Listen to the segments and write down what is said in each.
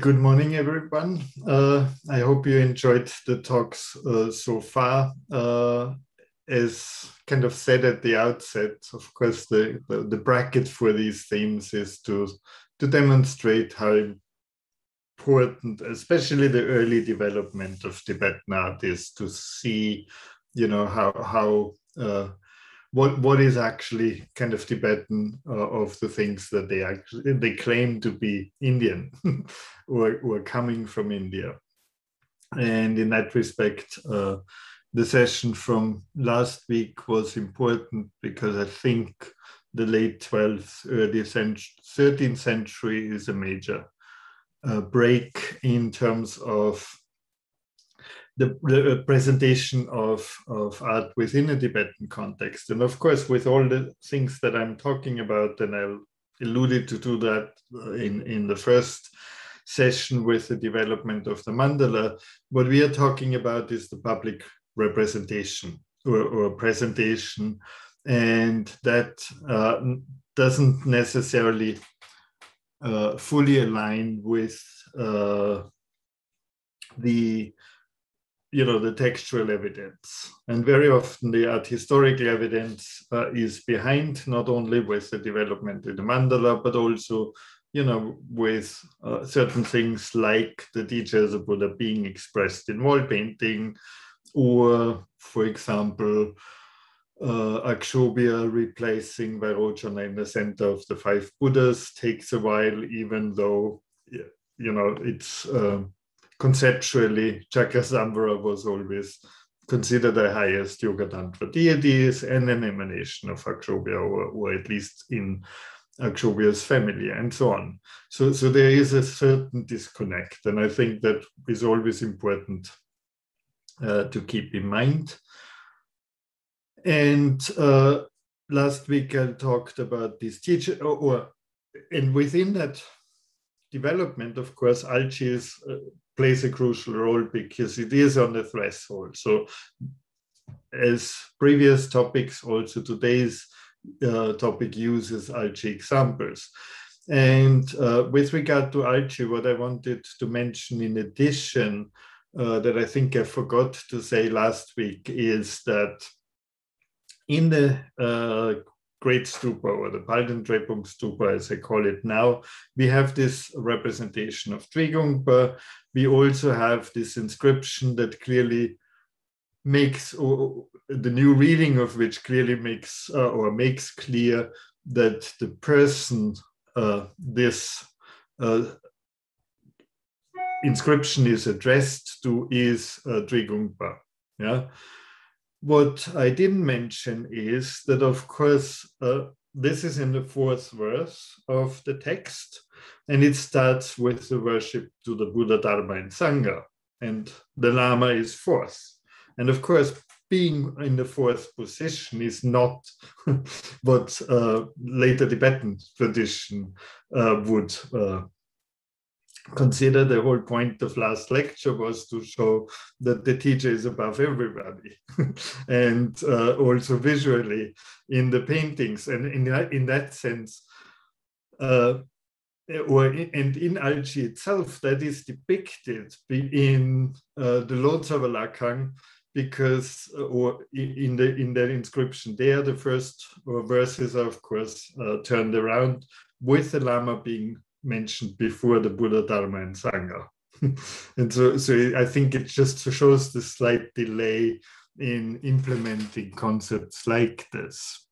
Good morning, everyone. I hope you enjoyed the talks so far. As kind of said at the outset, of course, the bracket for these themes is to demonstrate how important, especially the early development of Tibetan art is, to see, how what is actually kind of Tibetan of the things that they claim to be Indian or coming from India. And in that respect, the session from last week was important because I think the late 12th, early 13th century is a major break in terms of the presentation of art within a Tibetan context. And of course, with all the things that I'm talking about, and I alluded to that in the first session with the development of the mandala, what we are talking about is the public representation or presentation. And that doesn't necessarily fully align with the textual evidence. And very often the art historical evidence is behind, not only with the development in the mandala, but also, with certain things like the teachers of Buddha being expressed in wall painting, or, for example, Akshobhya replacing Vairocana in the center of the five Buddhas takes a while, even though, it's conceptually, Chakasambhara was always considered the highest Yoga Tantra deities and an emanation of Akshobhya, or at least in Akshobhya's family, and so on. So there is a certain disconnect, and I think that is always important to keep in mind. And last week I talked about this teacher, and within that development, of course, Alchi plays a crucial role because it is on the threshold. So as previous topics, also today's topic uses Alchi examples. And with regard to Alchi, what I wanted to mention in addition, that I think I forgot to say last week, is that in the Great Stupa, or the Palden-Drepung Stupa, as I call it now, we have this representation of Trigungpa. We also have this inscription that clearly makes, the new reading of which clearly makes clear that the person this inscription is addressed to is Trigungpa. Yeah. What I didn't mention is that, of course, this is in the fourth verse of the text, and it starts with the worship to the Buddha, Dharma, and Sangha, and the Lama is fourth. And of course, being in the fourth position is not what later Tibetan tradition would consider. The whole point of last lecture was to show that the teacher is above everybody, and also visually in the paintings. And in that sense, and in Alchi itself, that is depicted in the Lotsavalakang, because in their inscription there, the first verses are, of course, turned around with the Lama being mentioned before the Buddha, Dharma, and Sangha. And so I think it just shows the slight delay in implementing concepts like this.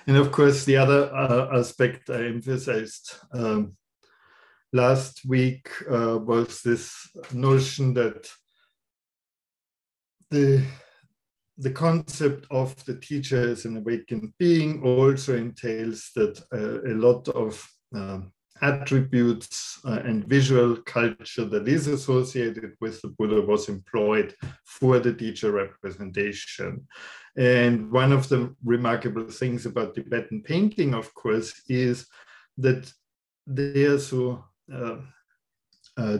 And of course, the other aspect I emphasized last week was this notion that the concept of the teacher as an awakened being also entails that a lot of attributes and visual culture that is associated with the Buddha was employed for the teacher representation. And one of the remarkable things about Tibetan painting, of course, is that they are so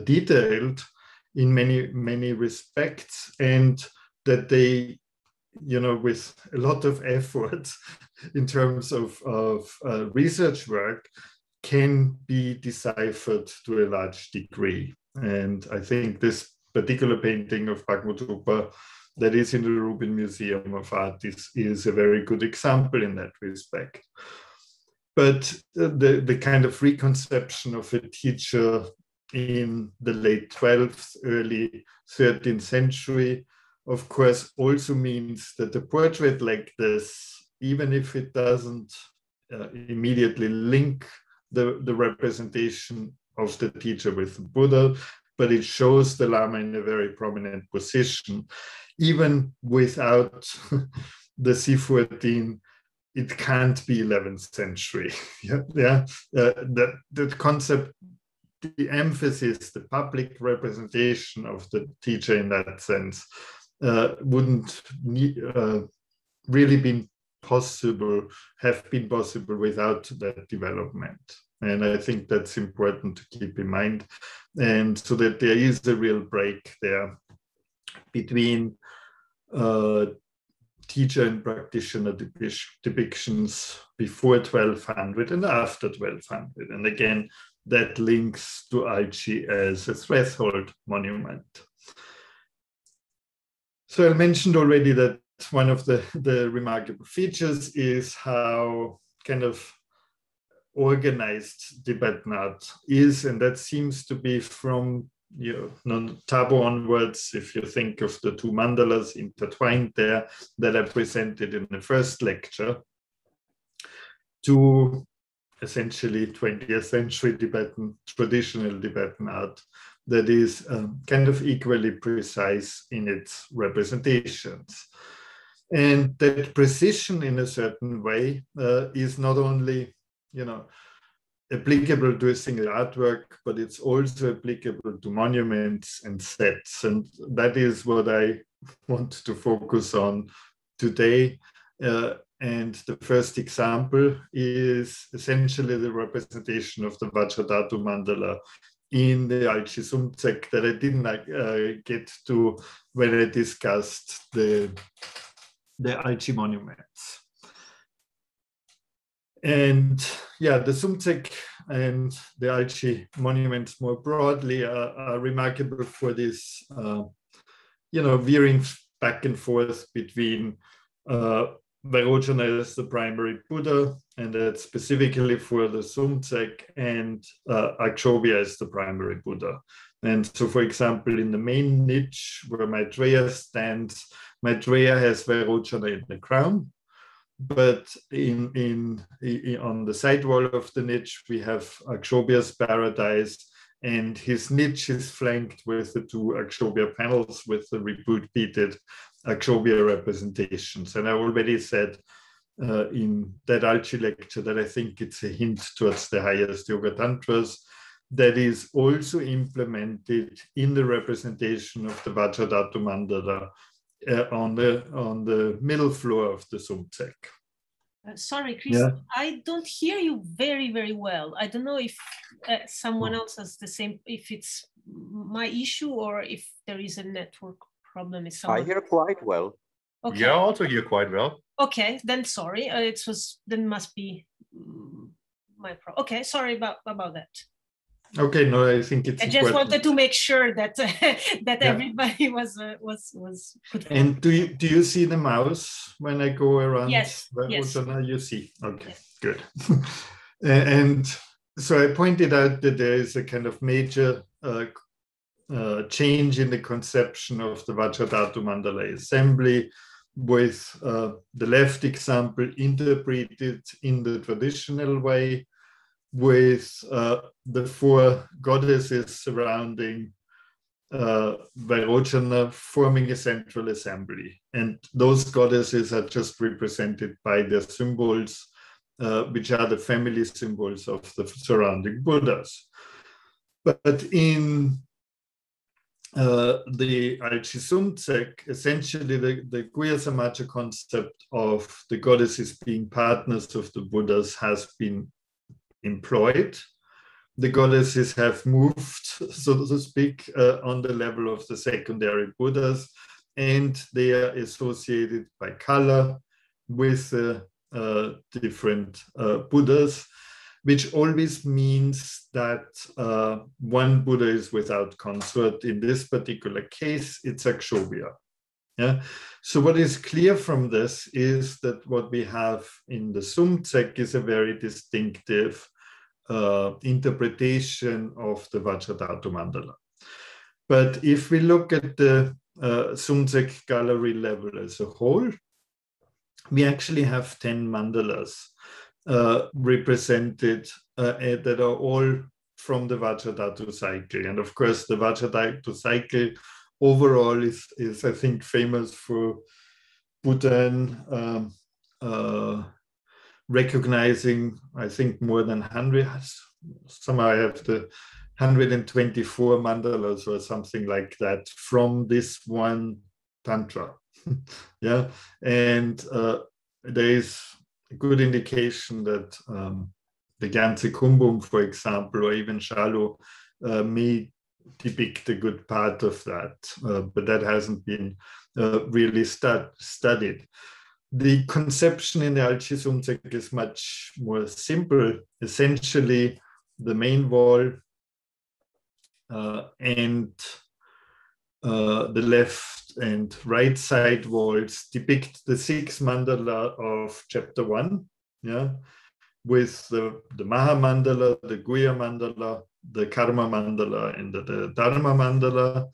detailed in many respects, and that they, with a lot of effort in terms of research work, can be deciphered to a large degree. And I think this particular painting of Bhagavathapa that is in the Rubin Museum of Art is a very good example in that respect. But the kind of reconception of a teacher in the late 12th, early 13th century, of course, also means that a portrait like this, even if it doesn't immediately link the representation of the teacher with the Buddha, but it shows the Lama in a very prominent position. Even without the C14, it can't be 11th century. That concept, the emphasis, the public representation of the teacher in that sense wouldn't really have been possible without that development. And I think that's important to keep in mind. And so that there is a real break there between teacher and practitioner depictions before 1200 and after 1200. And again, that links to Alchi as a threshold monument. So I mentioned already that one of the remarkable features is how kind of organized Tibetan art is, and that seems to be from Tabo onwards. If you think of the two mandalas intertwined there that I presented in the first lecture, to essentially 20th century Tibetan, traditional Tibetan art that is kind of equally precise in its representations. And that precision in a certain way is not only applicable to a single artwork, but it's also applicable to monuments and sets. And that is what I want to focus on today. And the first example is essentially the representation of the Vajradhatu Mandala in the Altissum that I didn't get to when I discussed the Alchi monuments. And yeah, the Sumtsek and the Alchi monuments more broadly are remarkable for this, veering back and forth between Vairocana as the primary Buddha, and that's specifically for the Sumtsek, and Akshobhya as the primary Buddha. And so, for example, in the main niche where Maitreya stands, Maitreya has Vairocana in the crown. But on the side wall of the niche, we have Akshobhya's paradise, and his niche is flanked with the two Akshobhya panels with the repeated Akshobhya representations. And I already said in that Alchi lecture that I think it's a hint towards the highest Yoga Tantras that is also implemented in the representation of the Vajradhatu Mandala on the middle floor of the Sumtsek. Sorry, Christian, I don't hear you very, very well. I don't know if someone else has the same, if it's my issue or if there is a network problem. I hear quite well. Okay. Yeah, I also hear quite well. Okay, then sorry. Then must be my problem. Okay, sorry about that. Okay, no, I think it's. I just wanted to make sure that everybody was good. And do you see the mouse when I go around? Yes. Yes. You see. Okay, yes. Good. And so I pointed out that there is a kind of major change in the conception of the Vajradhatu Mandala assembly, with the left example interpreted in the traditional way, with the four goddesses surrounding Vairocana forming a central assembly. And those goddesses are just represented by their symbols, which are the family symbols of the surrounding Buddhas. But in the Alchi Sumtsek, essentially the Guhya Samaja concept of the goddesses being partners of the Buddhas has been employed. The goddesses have moved, so to speak, on the level of the secondary Buddhas, and they are associated by color with different Buddhas. which always means that one Buddha is without consort. In this particular case, it's Akshobhya. Yeah. So what is clear from this is that what we have in the Sumtsek is a very distinctive interpretation of the Vajradhatu mandala. But if we look at the Sumtsek gallery level as a whole, we actually have 10 mandalas represented that are all from the Vajradhatu cycle. And of course, the Vajradhatu cycle overall is I think, famous for Bhutan recognizing, I think, more than 100, somehow I have the 124 mandalas or something like that from this one tantra. Yeah, and there is a good indication that the Gyantse Kumbum, for example, or even Shalu may depict a good part of that, but that hasn't been really studied. The conception in the Altissum is much more simple. Essentially, the main wall and the left and right side walls depict the 6 mandala of chapter 1, yeah, with the Maha Mandala, the Guhya Mandala, the Karma Mandala, and the Dharma Mandala.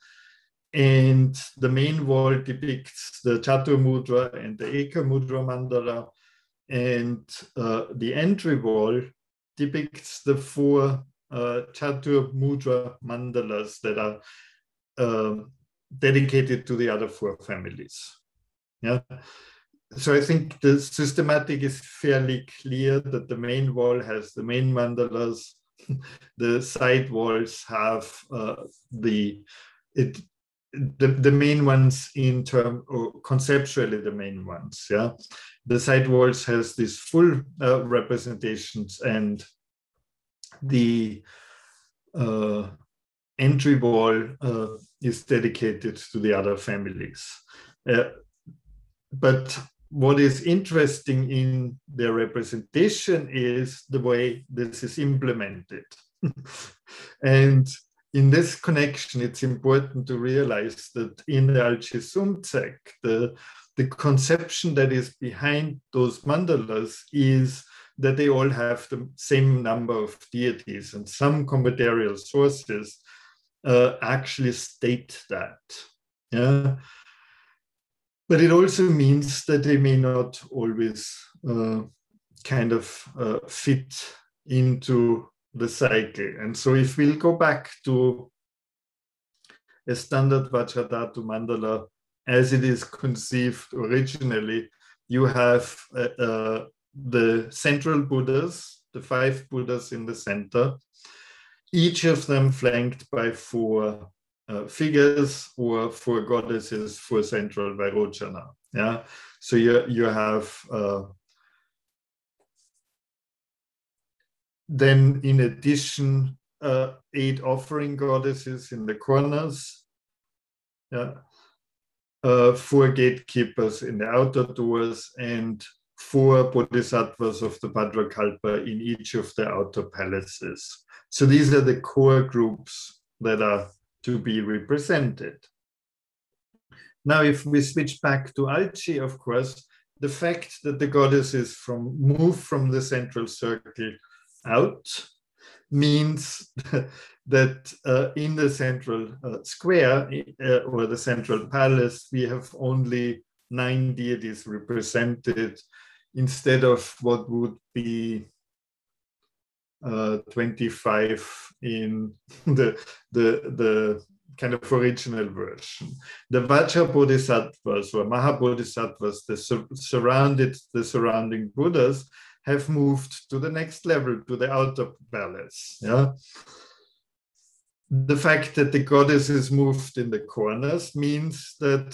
And the main wall depicts the Chatur Mudra and the Eika Mudra Mandala. And the entry wall depicts the 4 Chatur Mudra Mandalas that are dedicated to the other 4 families. Yeah. So I think the systematic is fairly clear that the main wall has the main mandalas, the side walls have the main ones in term, or conceptually the main ones. Yeah, the side walls has these full representations, and the entry wall is dedicated to the other families. But what is interesting in their representation is the way this is implemented. And in this connection, it's important to realize that in the Altissum, the conception that is behind those mandalas is that they all have the same number of deities, and some commentarial sources actually state that. Yeah. But it also means that they may not always kind of fit into the cycle. And so if we'll go back to a standard Vajradhatu mandala as it is conceived originally, you have the central Buddhas, the 5 Buddhas in the center, each of them flanked by 4 figures or 4 goddesses for central Vairocana. Yeah, so you have then in addition 8 offering goddesses in the corners. Yeah, 4 gatekeepers in the outer doors, and 4 bodhisattvas of the Bhadrakalpa in each of the outer palaces. So these are the core groups that are to be represented. Now, if we switch back to Alchi, of course, the fact that the goddesses move from the central circle out means that in the central square or the central palace, we have only 9 deities represented instead of what would be 25 in the kind of original version. The Vajra Bodhisattvas or Maha Bodhisattvas that surrounded the surrounding Buddhas have moved to the next level, to the outer palace. Yeah. The fact that the goddesses moved in the corners means that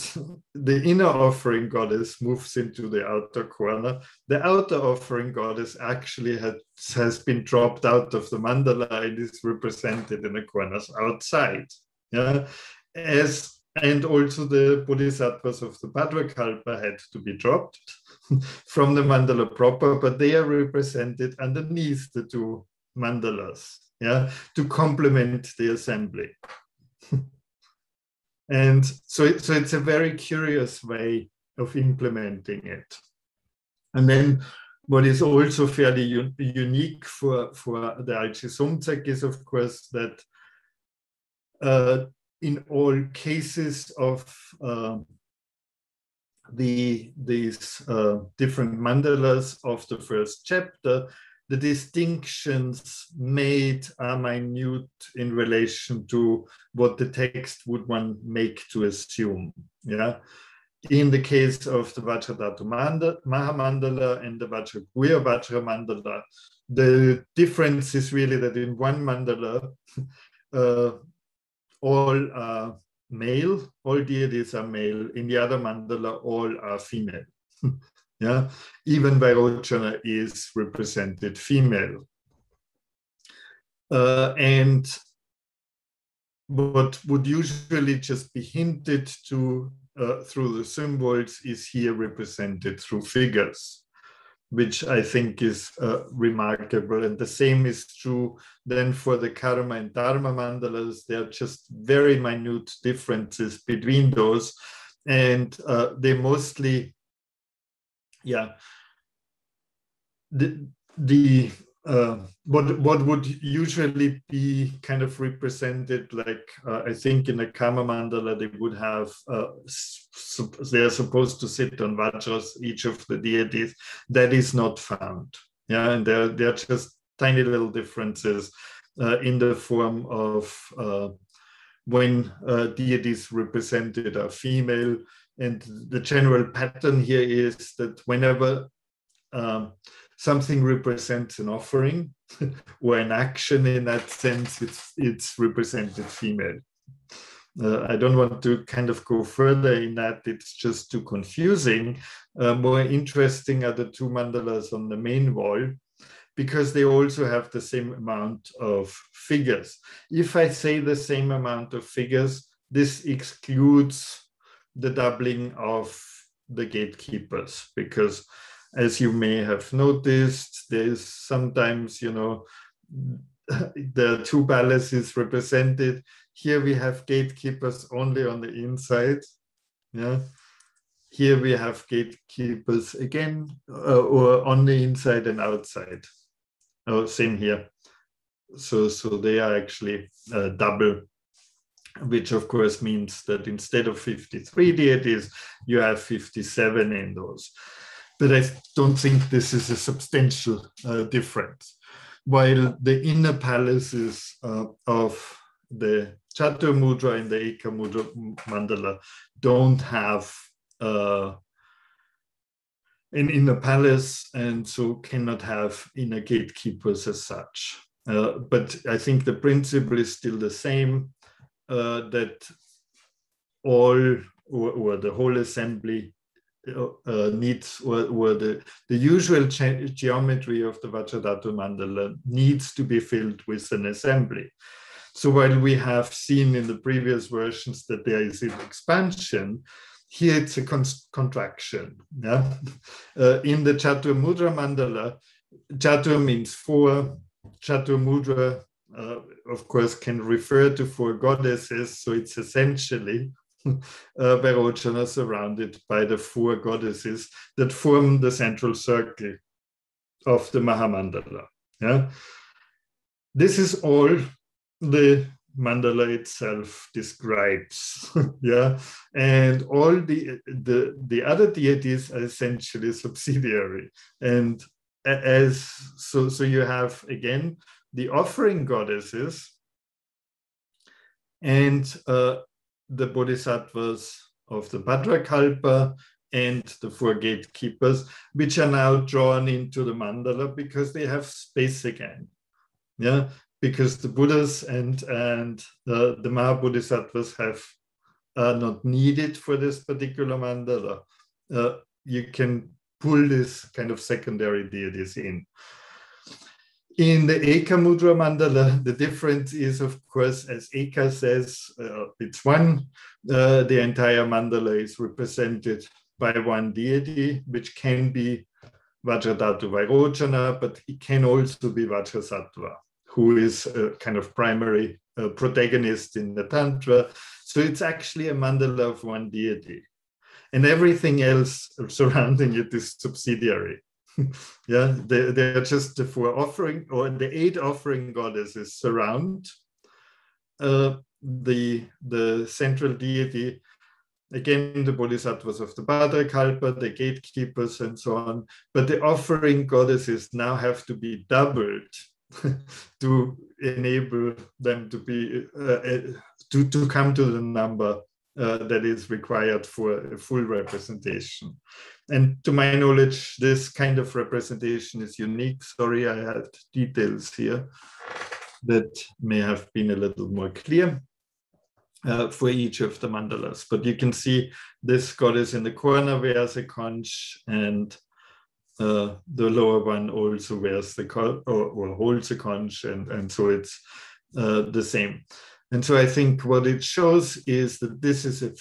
the inner offering goddess moves into the outer corner. The outer offering goddess actually has been dropped out of the mandala and is represented in the corners outside. Yeah, and also the bodhisattvas of the Bhadrakalpa had to be dropped from the mandala proper, but they are represented underneath the two mandalas, yeah, to complement the assembly. And so it's a very curious way of implementing it. And then what is also fairly unique for the Altissum is, of course, that in all cases of these different mandalas of the first chapter, the distinctions made are minute in relation to what the text would one make to assume. Yeah, in the case of the Vajradhatu Mahamandala and the Vajraguhya Vajra Mandala, the difference is really that in one mandala, all are male, all deities are male. In the other mandala, all are female. Yeah, even Vairocana is represented female. And what would usually just be hinted to through the symbols is here represented through figures, which I think is remarkable. And the same is true then for the Karma and Dharma mandalas. There are just very minute differences between those. And they mostly, yeah, what would usually be kind of represented, like I think in a Karma mandala they would have they are supposed to sit on vajras, each of the deities. That is not found. Yeah, and there are just tiny little differences in the form of when deities represented are female. And the general pattern here is that whenever something represents an offering or an action in that sense, it's represented female. I don't want to kind of go further in that, it's just too confusing. More interesting are the two mandalas on the main wall, because they also have the same amount of figures. If I say the same amount of figures, this excludes the doubling of the gatekeepers, because as you may have noticed, there's sometimes, you know, the two palaces represented. Here we have gatekeepers only on the inside. Yeah. Here we have gatekeepers again, or on the inside and outside. Oh, same here. So they are actually double, which of course means that instead of 53 deities, you have 57 in those. But I don't think this is a substantial difference. While the inner palaces of the Chatur Mudra and the Eika Mudra Mandala don't have an inner palace, and so cannot have inner gatekeepers as such. But I think the principle is still the same, that all or the whole assembly needs, or the usual geometry of the Vajradhatu Mandala needs to be filled with an assembly. So while we have seen in the previous versions that there is an expansion, here it's a contraction. Yeah? In the Chatur Mudra Mandala, Chatur means four. Chatur Mudra, of course, can refer to four goddesses, so it's essentially Vairocana surrounded by the four goddesses that form the central circle of the Mahamandala. Yeah? This is all the mandala itself describes. Yeah? And all the other deities are essentially subsidiary. And so you have again the offering goddesses and the bodhisattvas of the Bhadrakalpa and the four gatekeepers, which are now drawn into the mandala because they have space again. Yeah, because the Buddhas and the Mahabodhisattvas have not needed for this particular mandala. You can pull this kind of secondary deities in. In the Eika Mudra Mandala, the difference is, of course, as Eika says, it's one, the entire mandala is represented by one deity, which can be Vajradhatu Vairocana, but it can also be Vajrasattva, who is a kind of primary protagonist in the Tantra. So it's actually a mandala of one deity. And everything else surrounding it is subsidiary. Yeah, they're just the 4 offering, or the 8 offering goddesses surround the central deity. Again, the bodhisattvas of the Bhadrakalpa, the gatekeepers, and so on. But the offering goddesses now have to be doubled to enable them to be to come to the number that is required for a full representation. And to my knowledge, this kind of representation is unique. Sorry, I had details here that may have been a little more clear for each of the mandalas. But you can see this goddess in the corner wears a conch, and the lower one also wears the or holds a conch, and so it's the same. And so I think what it shows is that this is a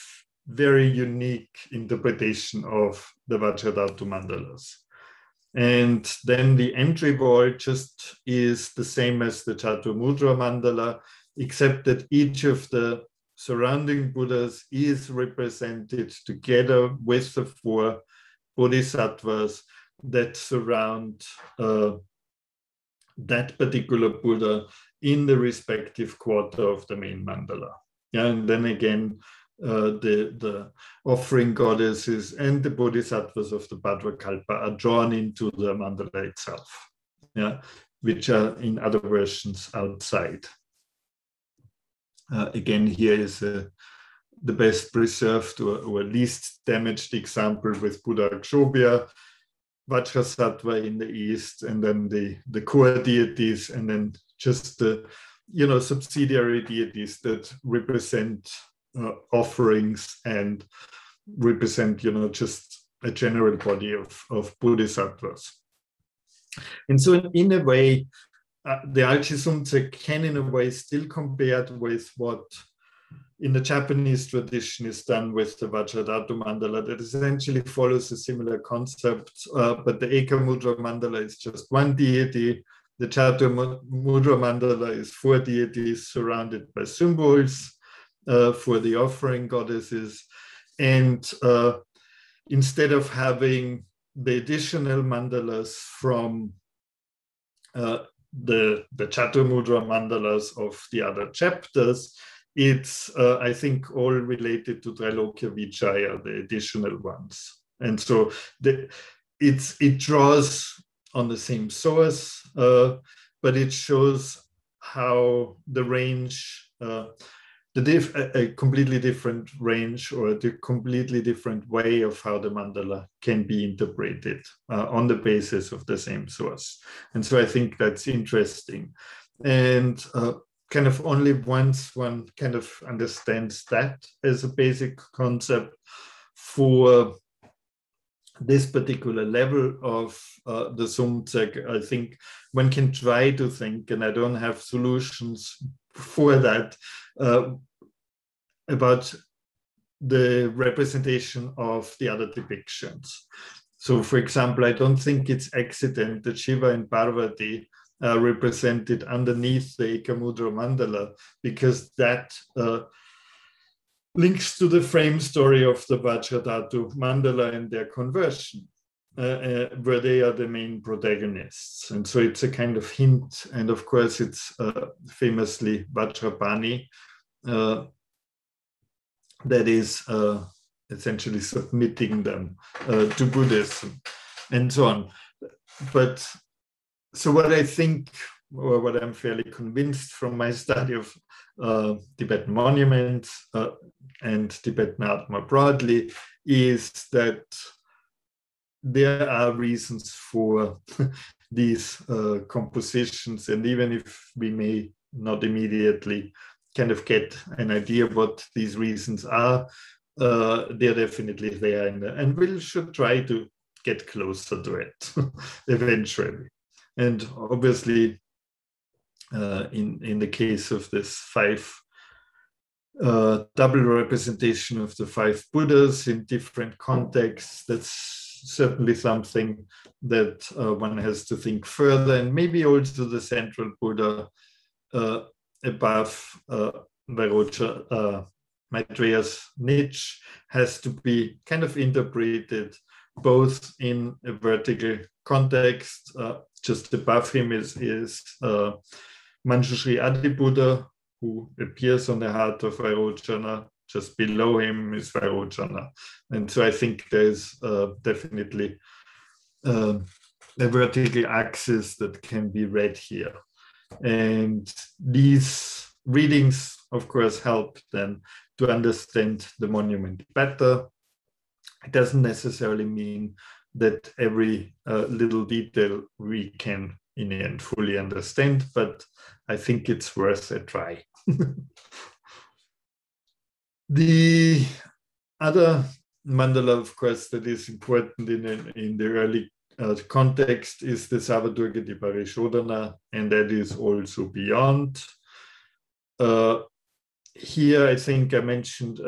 very unique interpretation of the Vajradhatu mandalas. And then the entry vault just is the same as the Chaturmudra mandala, except that each of the surrounding Buddhas is represented together with the 4 bodhisattvas that surround that particular Buddha in the respective quarter of the main mandala. Yeah, and then again, the offering goddesses and the bodhisattvas of the Bhadrakalpa are drawn into the mandala itself, yeah, which are in other versions outside. Again, here is the best preserved or least damaged example with Buddha Akshobhya, Vajrasattva in the east, and then the core deities, and then just the subsidiary deities that represent offerings and represent just a general body of bodhisattvas. And so in a way, the Altissum can in a way still compared with what in the Japanese tradition is done with the Vajradhatu mandala, that essentially follows a similar concept, but the Eika Mudra mandala is just one deity. The Chaturmudra mandala is 4 deities surrounded by symbols for the offering goddesses. And instead of having the additional mandalas from the Chaturmudra mandalas of the other chapters, it's, I think, all related to Trailokya Vijaya, the additional ones. And so it draws on the same source, but it shows how the range, a completely different range or the completely different way of how the mandala can be interpreted on the basis of the same source. And so I think that's interesting. And kind of only once one kind of understands that as a basic concept for this particular level of the Sumtsek, I think one can try to think, and I don't have solutions for that, about the representation of the other depictions. So, for example, I don't think it's accident that Shiva and Parvati are represented underneath the Eika Mudra mandala, because that links to the frame story of the Vajradhatu mandala and their conversion, where they are the main protagonists. And so it's a kind of hint. And of course, it's famously Vajrapani that is essentially submitting them to Buddhism and so on. But so what I think, or what I'm fairly convinced from my study of Tibetan monuments and Tibetan art more broadly, is that there are reasons for these compositions. And even if we may not immediately kind of get an idea of what these reasons are, they're definitely there. And we should try to get closer to it eventually. And obviously, in the case of this 5 double representation of the 5 Buddhas in different contexts. That's certainly something that one has to think further, and maybe also the central Buddha above Maitreya's niche has to be kind of interpreted both in a vertical context. Just above him is Manjushri Adibuddha, who appears on the heart of Vairocana. Just below him is Vairocana. And so I think there's definitely a vertical axis that can be read here. And these readings, of course, help then to understand the monument better. It doesn't necessarily mean that every little detail we can in the end fully understand, but I think it's worth a try. The other mandala, of course, that is important in the early context is the Savadurgati Parishodhana, and that is also beyond. Here, I think I mentioned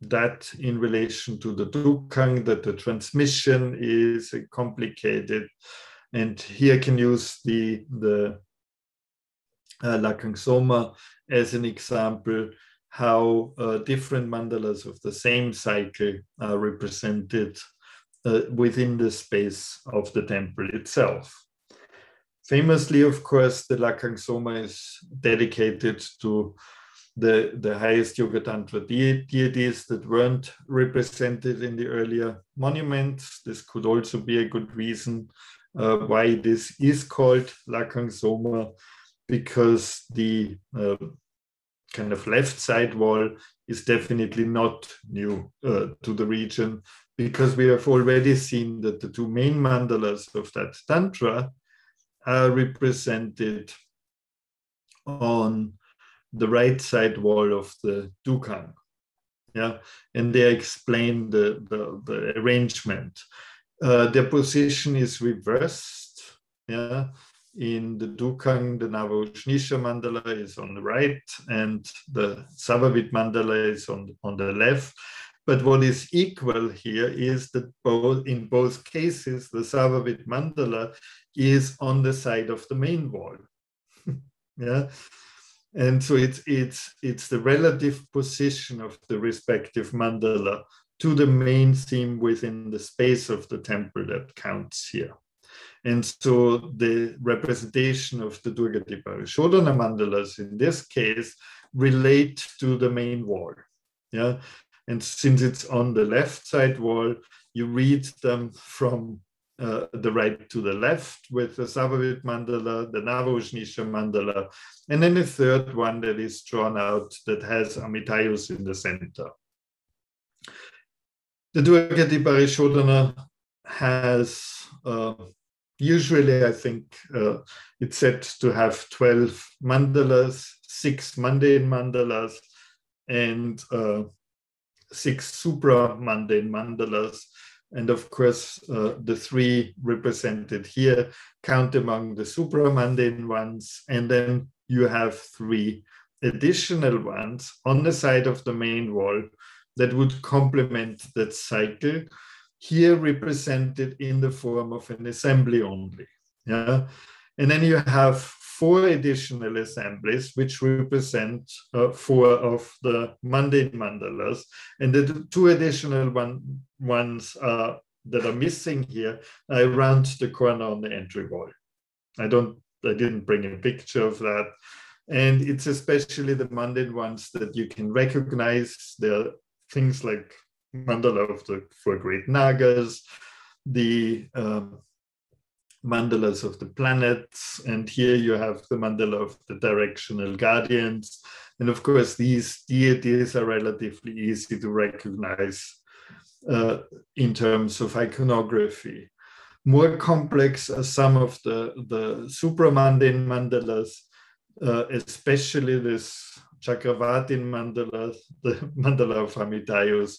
that in relation to the Dukkang, that the transmission is complicated. And here I can use the Lakang Soma as an example, how different mandalas of the same cycle are represented within the space of the temple itself. Famously, of course, the Lakang Soma is dedicated to the highest Yoga Tantra deities that weren't represented in the earlier monuments. This could also be a good reason why this is called Lakang Soma, because the kind of left side wall is definitely not new to the region, because we have already seen that the 2 main mandalas of that Tantra are represented on the right side wall of the Dukkang. Yeah, and they explain the arrangement. Their position is reversed. Yeah, in the Dukkang, the Nava-Ushnisha mandala is on the right, and the Savavit mandala is on the left. But what is equal here is that in both cases, the Savavit mandala is on the side of the main wall. Yeah. And so it's the relative position of the respective mandala to the main theme within the space of the temple that counts here. And so the representation of the Durgati Parishodhana mandalas in this case relate to the main wall. Yeah. And since it's on the left side wall, you read them from the right to the left with the Savavit mandala, the Nava-Ushnisha mandala, and then a third one that is drawn out that has Amitayus in the center. The Durgati Parishodhana has, usually I think it's said to have 12 mandalas, 6 mundane mandalas, and 6 supra-mundane mandalas. And of course, the 3 represented here count among the supra-mundane ones. And then you have 3 additional ones on the side of the main wall that would complement that cycle, here represented in the form of an assembly only. Yeah? And then you have 4 additional assemblies, which represent 4 of the mundane mandalas. And the 2 additional ones that are missing here are around the corner on the entry wall. I didn't bring a picture of that. And it's especially the mundane ones that you can recognize. There are things like mandala of the 4 great Nagas, the mandalas of the planets, and here you have the mandala of the directional guardians. And of course, these deities are relatively easy to recognize in terms of iconography. More complex are some of the supramundane mandalas, especially this Chakravartin mandala, the mandala of Amitayus,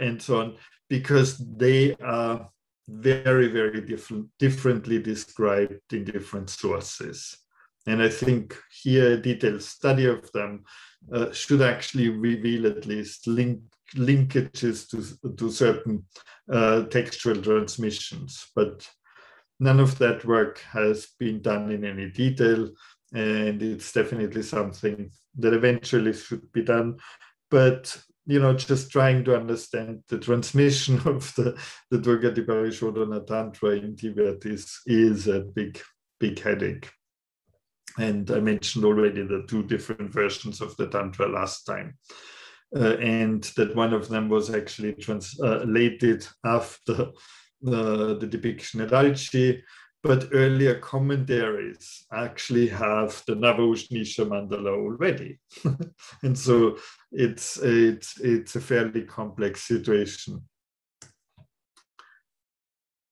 and so on, because they are very, very differently described in different sources. And I think here a detailed study of them should actually reveal at least linkages to certain textual transmissions. But none of that work has been done in any detail, and it's definitely something that eventually should be done. But just trying to understand the transmission of the Durgati Parishodhana Tantra in Tibet is a big headache. And I mentioned already the two different versions of the Tantra last time. And that one of them was actually translated after the depiction at Alchi, but earlier commentaries actually have the Nava-Ushnisha Mandala already. And so it's a fairly complex situation.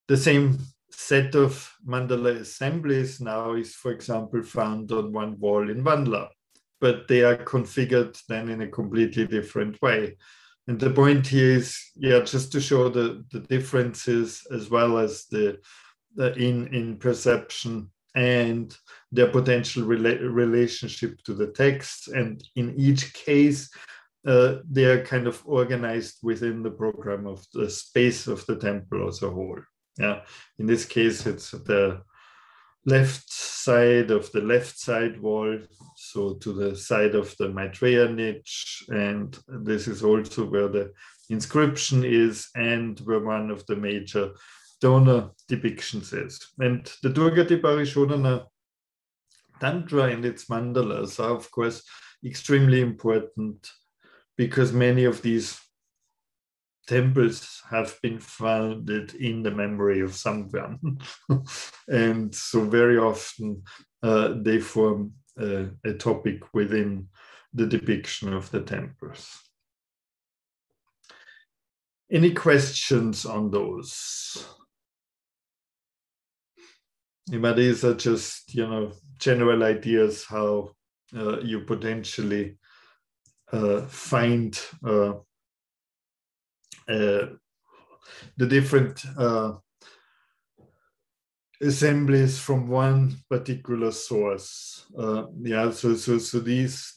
The same set of mandala assemblies now is, for example, found on one wall in Mandala, but they are configured then in a completely different way. And the point here is, just to show the differences as well as in perception and their potential relationship to the text. And in each case, they are kind of organized within the program of the space of the temple as a whole. Yeah, in this case, it's the left side of the left side wall, so to the side of the Maitreya niche, and this is also where the inscription is and where one of the major donor depictions is. And the Durgati Parishodhana Tantra and its mandalas are, of course, extremely important because many of these temples have been founded in the memory of someone. And so very often they form a topic within the depiction of the temples. Any questions on those? But these are just, general ideas how you potentially find the different assemblies from one particular source. So these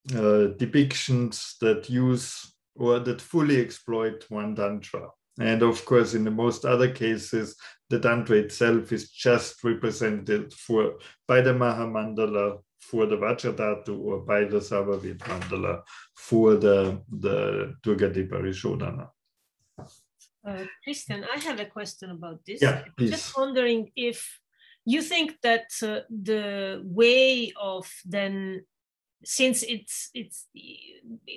depictions that use or that fully exploit one tantra. And of course, in the most other cases, the tantra itself is just represented by the Mahamandala for the Vajradhatu or by the Savavit Mandala for the Durgati Parishodhana. Christian, I have a question about this. Yeah, please. Just wondering if you think that the way of then, since it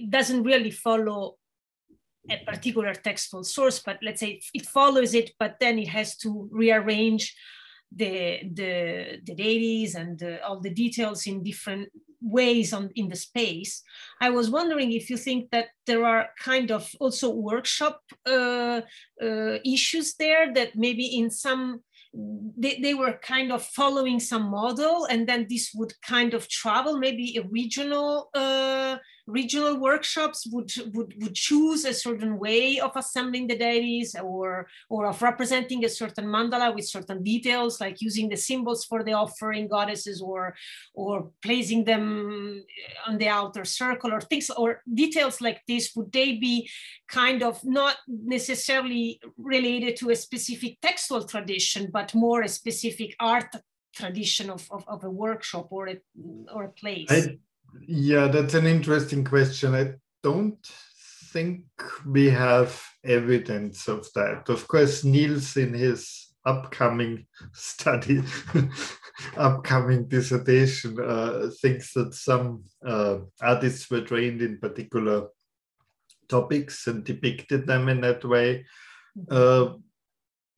doesn't really follow a particular textual source, but let's say it follows it, but then it has to rearrange the deities and all the details in different ways in the space. I was wondering if you think that there are kind of also workshop issues there, that maybe in some they were kind of following some model, and then this would kind of travel, maybe a regional workshops would choose a certain way of assembling the deities or of representing a certain mandala with certain details, like using the symbols for the offering goddesses or placing them on the outer circle or things or details like this. Would they be kind of not necessarily related to a specific textual tradition, but more a specific art tradition of a workshop or a place? Yeah, that's an interesting question. I don't think we have evidence of that. Of course, Niels in his upcoming study, upcoming dissertation, thinks that some artists were trained in particular topics and depicted them in that way.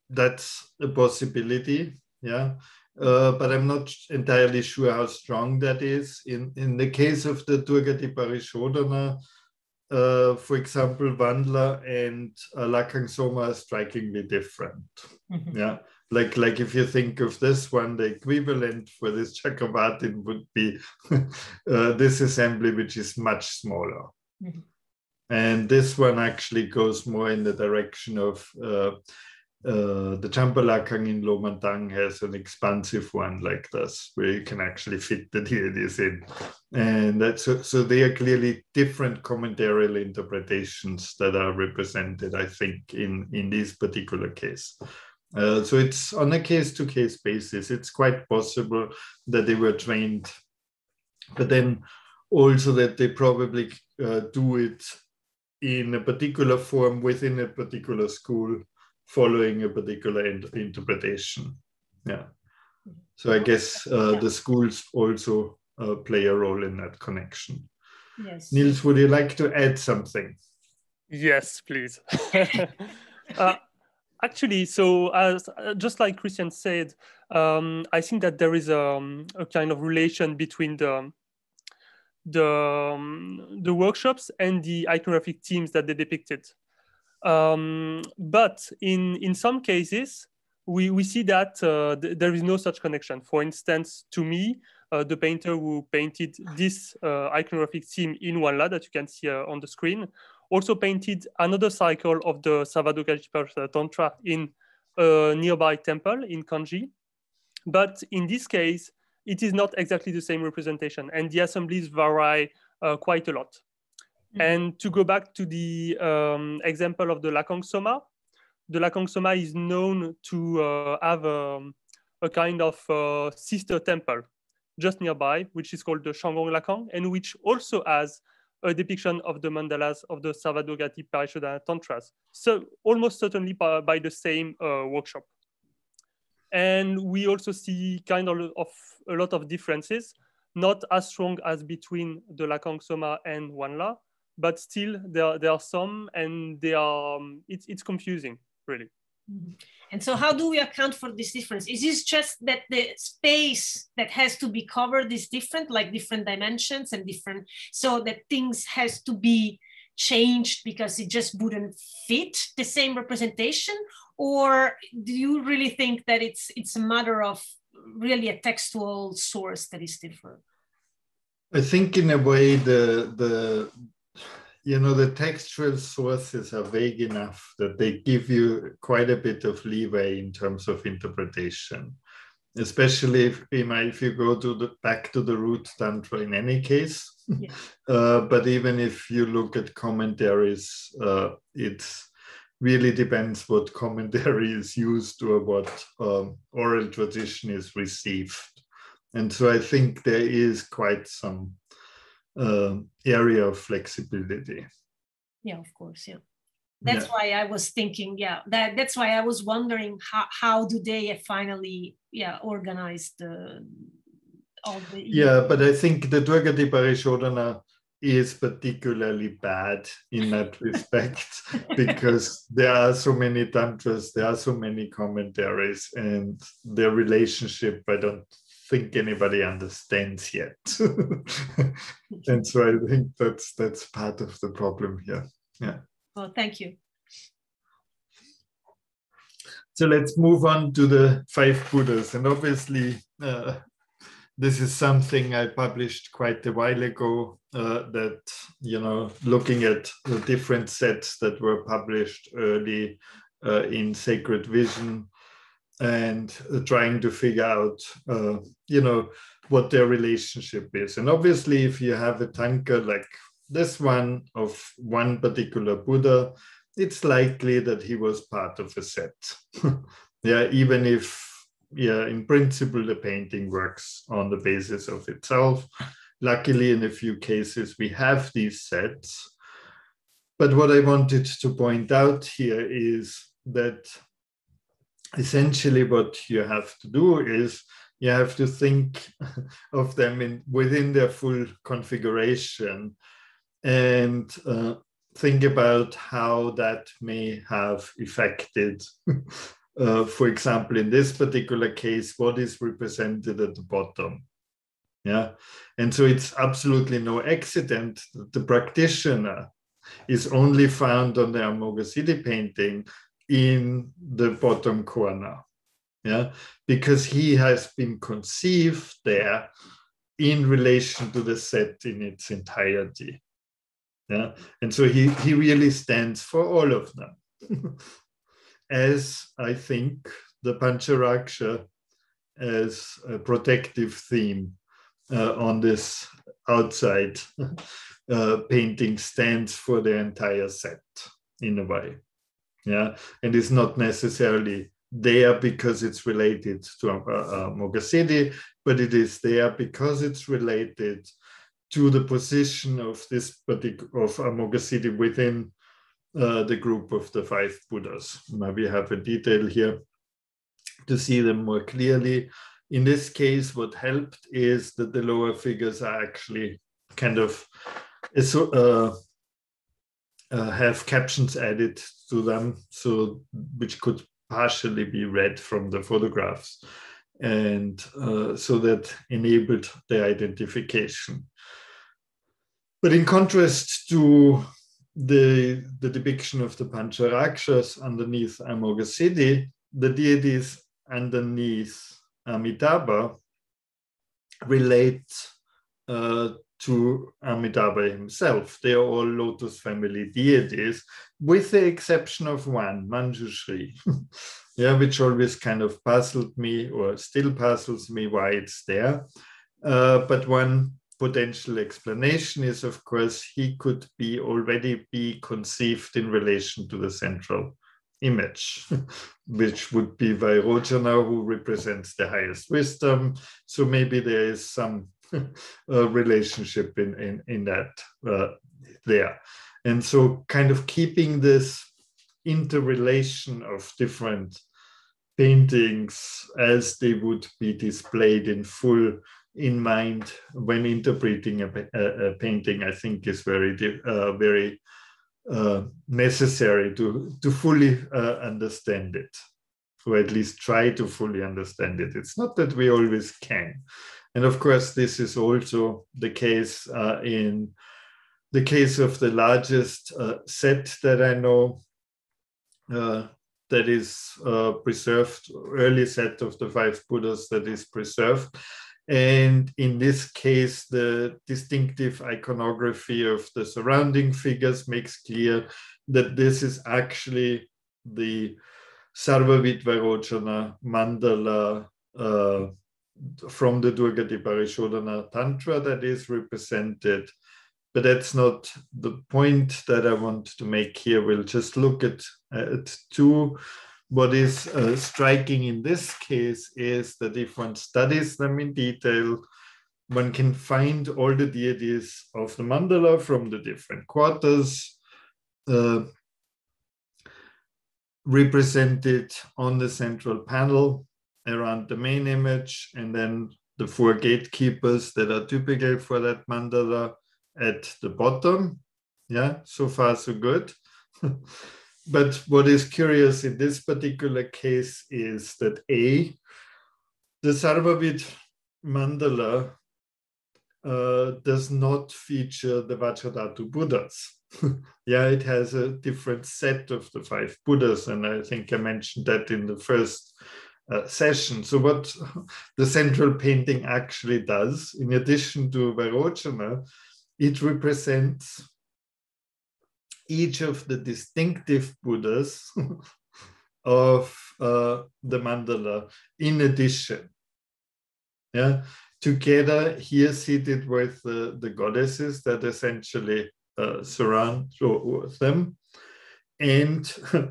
That's a possibility, yeah. But I'm not entirely sure how strong that is. In the case of the Durgati Parishodhana, for example, Vandla and Lakang Soma are strikingly different. Yeah, like if you think of this one, the equivalent for this Chakravartin would be this assembly, which is much smaller. And this one actually goes more in the direction of the Champalakang in Lomantang has an expansive one like this, where you can actually fit the deities in. And that's, so they are clearly different commentarial interpretations that are represented, I think, in this particular case. So it's on a case-to-case basis. It's quite possible that they were trained, but then also that they probably do it in a particular form within a particular school, following a particular interpretation. Yeah. So I guess the schools also play a role in that connection. Yes. Niels, would you like to add something? Yes, please. Actually, so as just like Christian said, I think that there is a kind of relation between the workshops and the iconographic themes that they depicted. But in some cases, we see that there is no such connection. For instance, to me, the painter who painted this iconographic theme in Wanla that you can see on the screen also painted another cycle of the Savadogaripa Tantra in a nearby temple in Kanji. But in this case, it is not exactly the same representation, and the assemblies vary quite a lot. Mm-hmm. And to go back to the example of the Lakang Soma is known to have a kind of sister temple just nearby, which is called the Shangong Lakang, and which also has a depiction of the mandalas of the Savadogati Parishodhana Tantras. So almost certainly by the same workshop. And we also see kind of a lot of differences, not as strong as between the Lakang Soma and Wanla, but still there are some, and they are it's confusing, really. Mm-hmm. And so how do we account for this difference? Is this just that the space that has to be covered is different, like different dimensions and different, so that things has to be changed because it just wouldn't fit the same representation? Or do you really think that it's a matter of really a textual source that is different? I think in a way the textual sources are vague enough that they give you quite a bit of leeway in terms of interpretation, especially if you go back to the root Tantra in any case. Yeah. But even if you look at commentaries, it really depends what commentary is used or what oral tradition is received. And so I think there is quite some area of flexibility. Yeah, of course, yeah. That's why I was thinking, that's why I was wondering how do they finally organize all the... Yeah, but I think the Durgati Parishodhana is particularly bad in that respect because there are so many tantras, there are so many commentaries, and their relationship, I don't think anybody understands yet. And so I think that's part of the problem here. Yeah. Well, thank you. So let's move on to the 5 Buddhas. And obviously, this is something I published quite a while ago, that, looking at the different sets that were published early in Sacred Vision, and trying to figure out, what their relationship is. And obviously, if you have a tanka like this one of one particular Buddha, it's likely that he was part of a set. Even if, in principle, the painting works on the basis of itself. Luckily, in a few cases, we have these sets. But what I wanted to point out here is that essentially what you have to do is you have to think of them within their full configuration and think about how that may have affected, for example, in this particular case, what is represented at the bottom. Yeah, and so it's absolutely no accident that the practitioner is only found on the Amoghasiddhi painting in the bottom corner, because he has been conceived there in relation to the set in its entirety. And so he really stands for all of them. as I think the Pancharaksha as a protective theme on this outside painting stands for the entire set in a way. Yeah, and it's not necessarily there because it's related to Moghazidi, but it is there because it's related to the position of this particular of Moghazidi within the group of the 5 Buddhas. Now we have a detail here to see them more clearly. In this case, what helped is that the lower figures are actually kind of have captions added to them, so which could partially be read from the photographs, and so that enabled the identification. But in contrast to the depiction of the Pancharakshas underneath Moghazidi, the deities underneath Amitabha relate to Amitabha himself. They are all Lotus family deities, with the exception of one, Manjushri, yeah, which always kind of puzzled me, or still puzzles me, why it's there. But one potential explanation is, of course, he could already be conceived in relation to the central image, which would be Vairocana, who represents the highest wisdom. So maybe there is some relationship in that there. And so kind of keeping this interrelation of different paintings as they would be displayed in full in mind when interpreting a painting, I think is very necessary to fully understand it, or at least try to fully understand it. It's not that we always can. And of course, this is also the case in the case of the largest set that I know that is preserved, early set of the 5 Buddhas that is preserved. And in this case, the distinctive iconography of the surrounding figures makes clear that this is actually the Sarvavid Vairocana Mandala from the Durgati Parishodhana Tantra that is represented. But that's not the point that I want to make here. We'll just look at 2. What is striking in this case is that if one studies them in detail, one can find all the deities of the mandala from the different quarters represented on the central panel around the main image, and then the 4 gatekeepers that are typical for that mandala at the bottom. Yeah, so far so good. But what is curious in this particular case is that the Sarvavid mandala does not feature the Vajradhatu Buddhas. Yeah, it has a different set of the 5 Buddhas, and I think I mentioned that in the first session. So what the central painting actually does, in addition to Vairocana, it represents each of the distinctive Buddhas of the mandala in addition. Yeah, together here seated with the goddesses that essentially surround them. And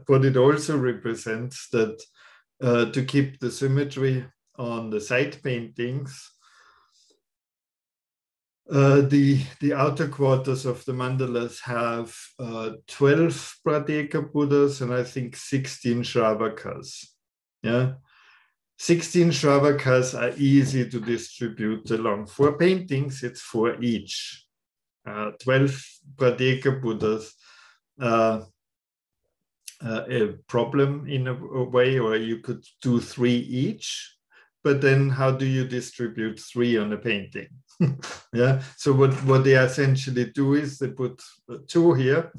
what it also represents that to keep the symmetry on the side paintings, the outer quarters of the mandalas have 12 Pradeka Buddhas and I think 16 Shravakas. Yeah, 16 Shravakas are easy to distribute along 4 paintings. It's 4 each. 12 Pradeka Buddhas. A problem in a way, or you could do 3 each. But then how do you distribute 3 on a painting? Yeah, so what they essentially do is they put 2 here.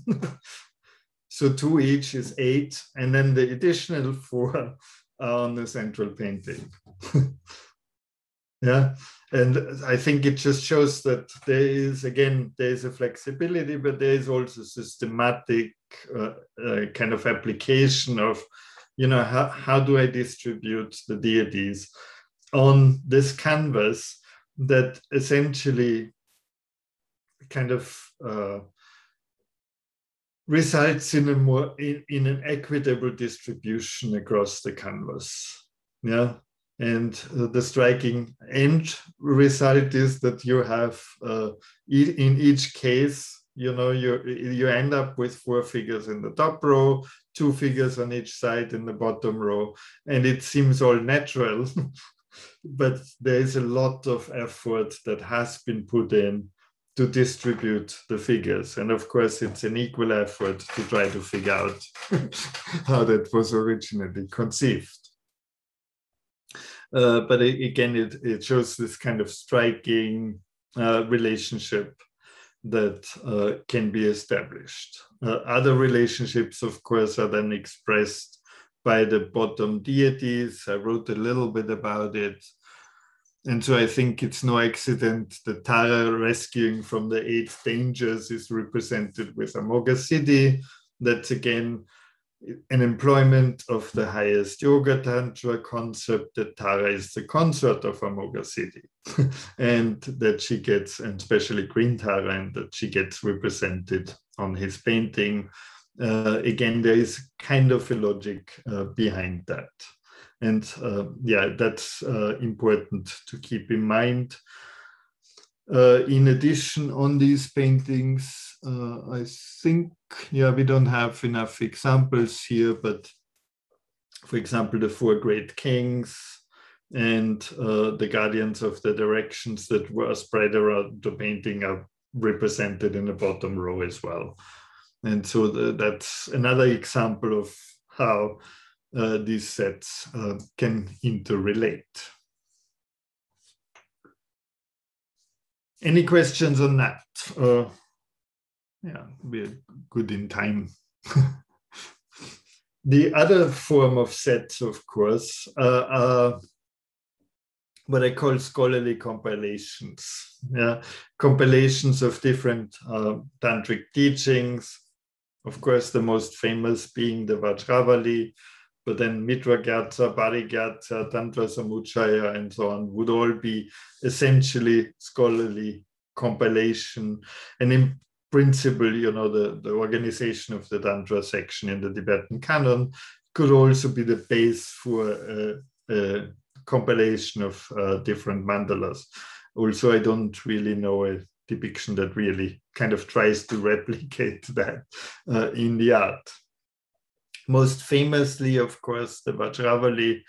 So 2 each is 8, and then the additional 4 are on the central painting. Yeah, and I think it just shows that there is a flexibility, but there is also systematic kind of application of how do I distribute the deities on this canvas that essentially kind of results in an equitable distribution across the canvas. Yeah. And the striking end result is that you have, in each case, you end up with 4 figures in the top row, 2 figures on each side in the bottom row, and it seems all natural, but there is a lot of effort that has been put in to distribute the figures. And of course, it's an equal effort to try to figure out how that was originally conceived. But again, it shows this kind of striking relationship that can be established. Other relationships, of course, are then expressed by the bottom deities. I wrote a little bit about it. And so I think it's no accident that Tara rescuing from the 8 dangers is represented with Amoghasiddhi. That's again an employment of the highest yoga tantra concept, that Tara is the consort of Amoghasiddhi, and that she gets, and especially Queen Tara, and that she gets represented on his painting. Again, there is kind of a logic behind that. And yeah, that's important to keep in mind. In addition, on these paintings, I think, yeah, we don't have enough examples here, but for example, the 4 great kings and the guardians of the directions that were spread around the painting are represented in the bottom row as well. And so that's another example of how these sets can interrelate. Any questions on that? Yeah, we're good in time. The other form of sets, of course, are what I call scholarly compilations. Yeah, compilations of different tantric teachings. Of course, the most famous being the Vajravali, but then Mitra Gyatsa, Parigyatsa, Tantra Samuchaya, and so on would all be essentially scholarly compilation. And in principle, the organization of the Tantra section in the Tibetan canon could also be the base for a compilation of different mandalas. Also, I don't really know a depiction that really kind of tries to replicate that in the art. Most famously, of course, the Vajravali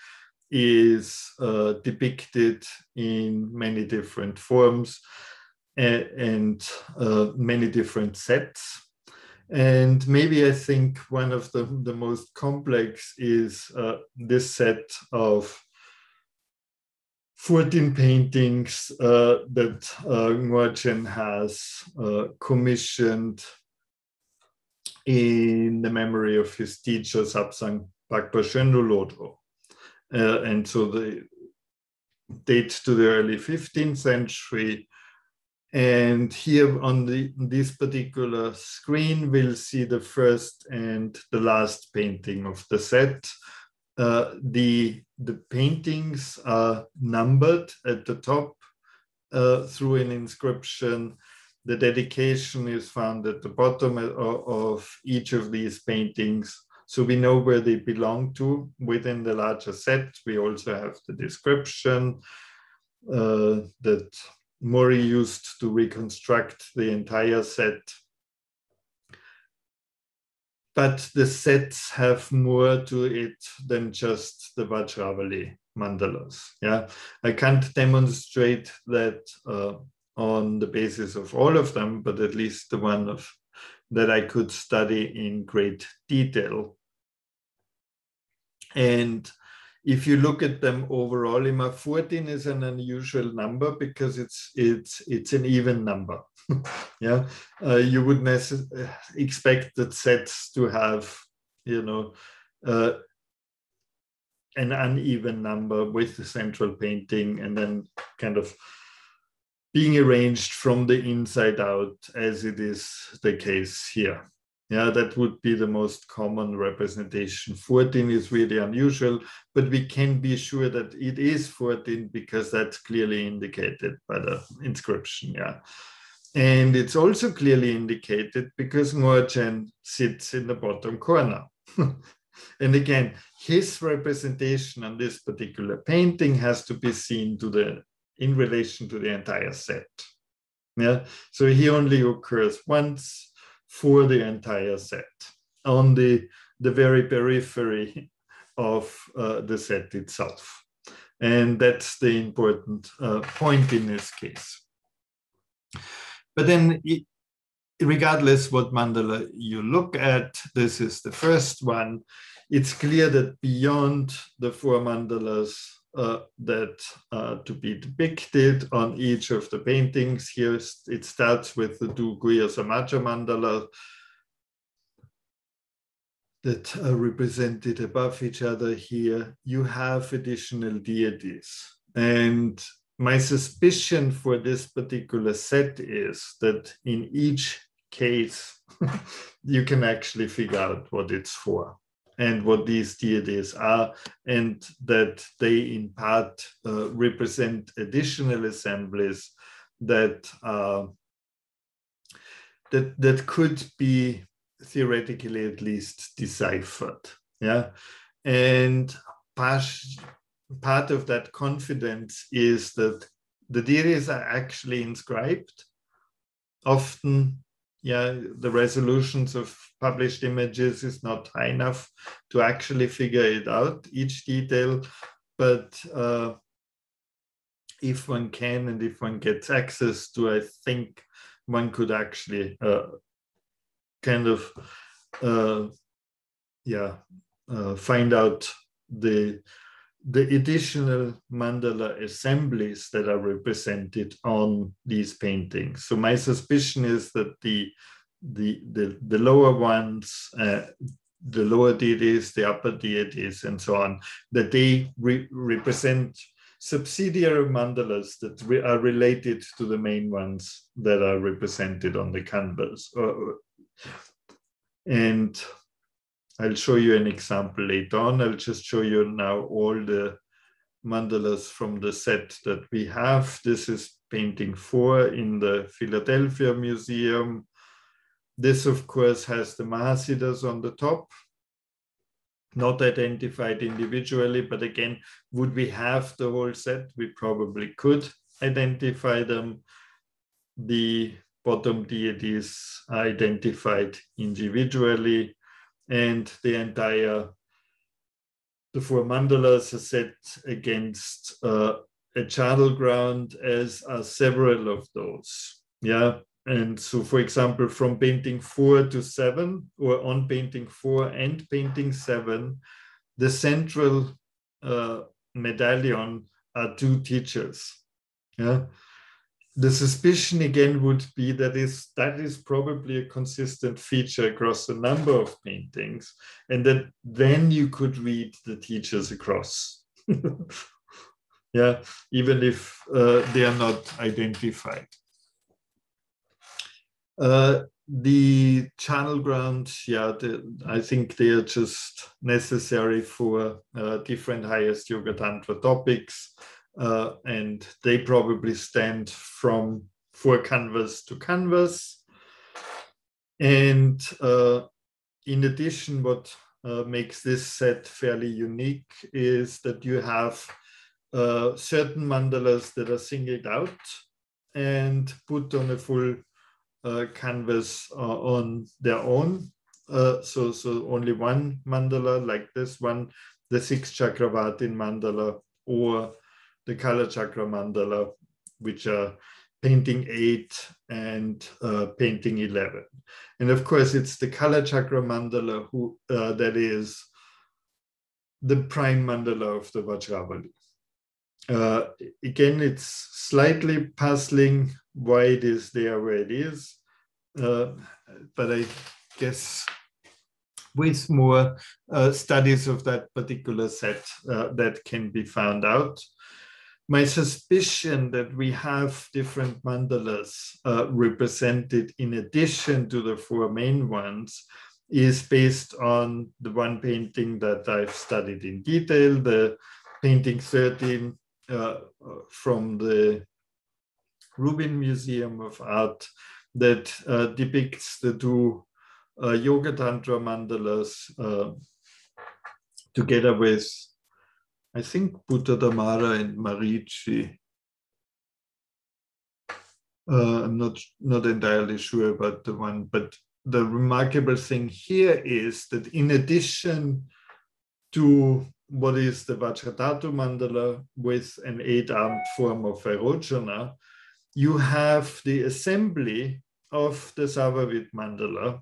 is depicted in many different forms and many different sets. And maybe I think one of the most complex is this set of 14 paintings that Ngorchen has commissioned in the memory of his teacher, Sapsang Bakpa Shendu Lodro. And so they date to the early 15th century. And here on this particular screen, we'll see the first and the last painting of the set. The paintings are numbered at the top through an inscription. The dedication is found at the bottom of each of these paintings, so we know where they belong to within the larger set. We also have the description that Mori used to reconstruct the entire set. But the sets have more to it than just the Vajravali mandalas. Yeah, I can't demonstrate that on the basis of all of them, but at least the one that I could study in great detail. And if you look at them overall, 14 is an unusual number because it's an even number. Yeah, you would expect that sets to have, an uneven number with the central painting and then kind of being arranged from the inside out, as it is the case here. Yeah, that would be the most common representation. 14 is really unusual, but we can be sure that it is 14 because that's clearly indicated by the inscription. Yeah. And it's also clearly indicated because Ngorchen sits in the bottom corner. And again, his representation on this particular painting has to be seen in relation to the entire set. Yeah. So he only occurs once for the entire set on the very periphery of the set itself. And that's the important point in this case. But then, regardless what mandala you look at, this is the first one, it's clear that beyond the 4 mandalas that to be depicted on each of the paintings, here it starts with the 2 Guya Samaja mandala that are represented above each other here. You have additional deities. And my suspicion for this particular set is that in each case, you can actually figure out what it's for and what these deities are, and that they in part represent additional assemblies that that could be theoretically at least deciphered. Yeah, and part of that confidence is that the deities are actually inscribed. Often, yeah, the resolutions of published images is not high enough to actually figure it out, each detail, but if one can and if one gets access to, I think one could actually kind of find out the additional mandala assemblies that are represented on these paintings. So my suspicion is that the lower ones, the lower deities, the upper deities, and so on, that they represent subsidiary mandalas that are related to the main ones that are represented on the canvas. And I'll show you an example later on. I'll just show you now all the mandalas from the set that we have. This is painting 4 in the Philadelphia Museum. This, of course, has the Mahasiddhas on the top, not identified individually, but again, would we have the whole set? We probably could identify them. The bottom deities are identified individually, and the 4 mandalas are set against a charnel ground, as are several of those. Yeah. And so, for example, from painting 4 to 7, or on painting 4 and painting 7, the central medallion are 2 teachers. Yeah. The suspicion again would be that is probably a consistent feature across a number of paintings, and that then you could read the teachers across. Yeah, even if they are not identified. The channel grounds, yeah, I think they are just necessary for different highest yoga tantra topics, and they probably stand from canvas to canvas. And in addition, what makes this set fairly unique is that you have certain mandalas that are singled out and put on a full canvas on their own. So only one mandala, like this one, the 6 Chakravatin mandala, or the Kala Chakra mandala, which are painting 8 and painting 11. And of course, it's the Kala Chakra mandala that is the prime mandala of the Vajravali. Again, it's slightly puzzling why it is there where it is, but I guess with more studies of that particular set, that can be found out. my suspicion that we have different mandalas represented in addition to the four main ones is based on the one painting that I've studied in detail, the painting 13 from the Rubin Museum of Art that depicts the two Yoga Tantra mandalas together with, I think, Buddha Damara and Marici. I'm not entirely sure about the one, but the remarkable thing here is that in addition to what is the Vajradhatu mandala with an 8-armed form of Vairocana, you have the assembly of the Sarvavit mandala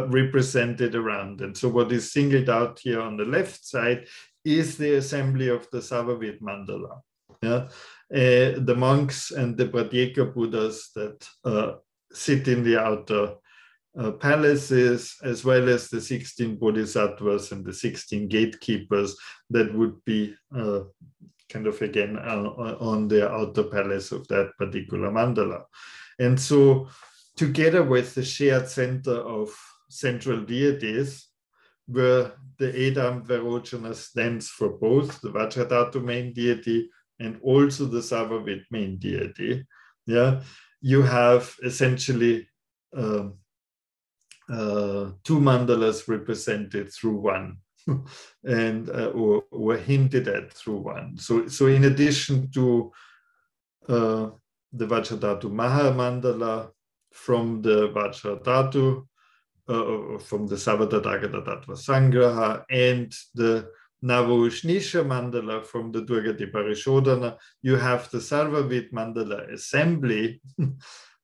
represented around. And so what is singled out here on the left side is the assembly of the Sarvavit mandala. Yeah? The monks and the Pratyeka Buddhas that sit in the outer palaces, as well as the 16 bodhisattvas and the 16 gatekeepers that would be kind of again on the outer palace of that particular mandala. And so together with the shared center of central deities, where the 8-armed Vairocana stands for both the Vajradhatu main deity and also the Sarvavit main deity, yeah, you have essentially two mandalas represented through one and or hinted at through one. So in addition to the Vajradhatu Maha mandala from the Vajradhatu, from the Savadadagata Tattva Sangraha, and the Navaushnisha mandala from the Durgati Parishodhana, you have the Sarvavit mandala assembly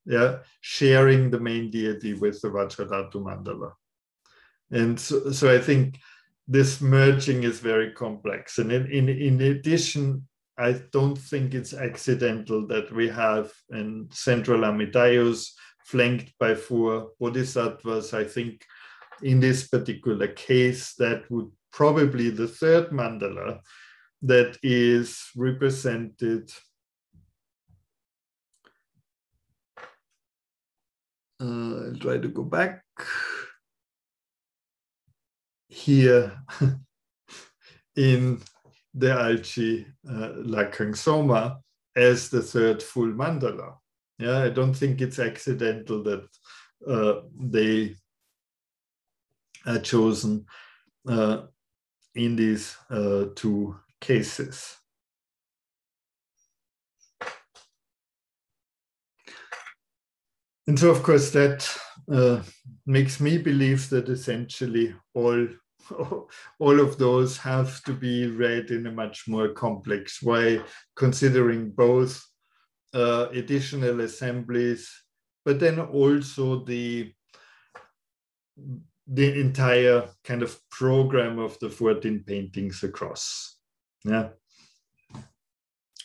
yeah, sharing the main deity with the Vajradhatu mandala. And so I think this merging is very complex. And in addition, I don't think it's accidental that we have in central Amitabhus flanked by 4 bodhisattvas. I think in this particular case, that would probably the third mandala that is represented. I'll try to go back here in the Alchi Lakang Soma as the third full mandala. Yeah, I don't think it's accidental that they are chosen in these 2 cases. And so, of course, that makes me believe that essentially all of those have to be read in a much more complex way, considering both additional assemblies, but then also the entire kind of program of the 14 paintings across. Yeah.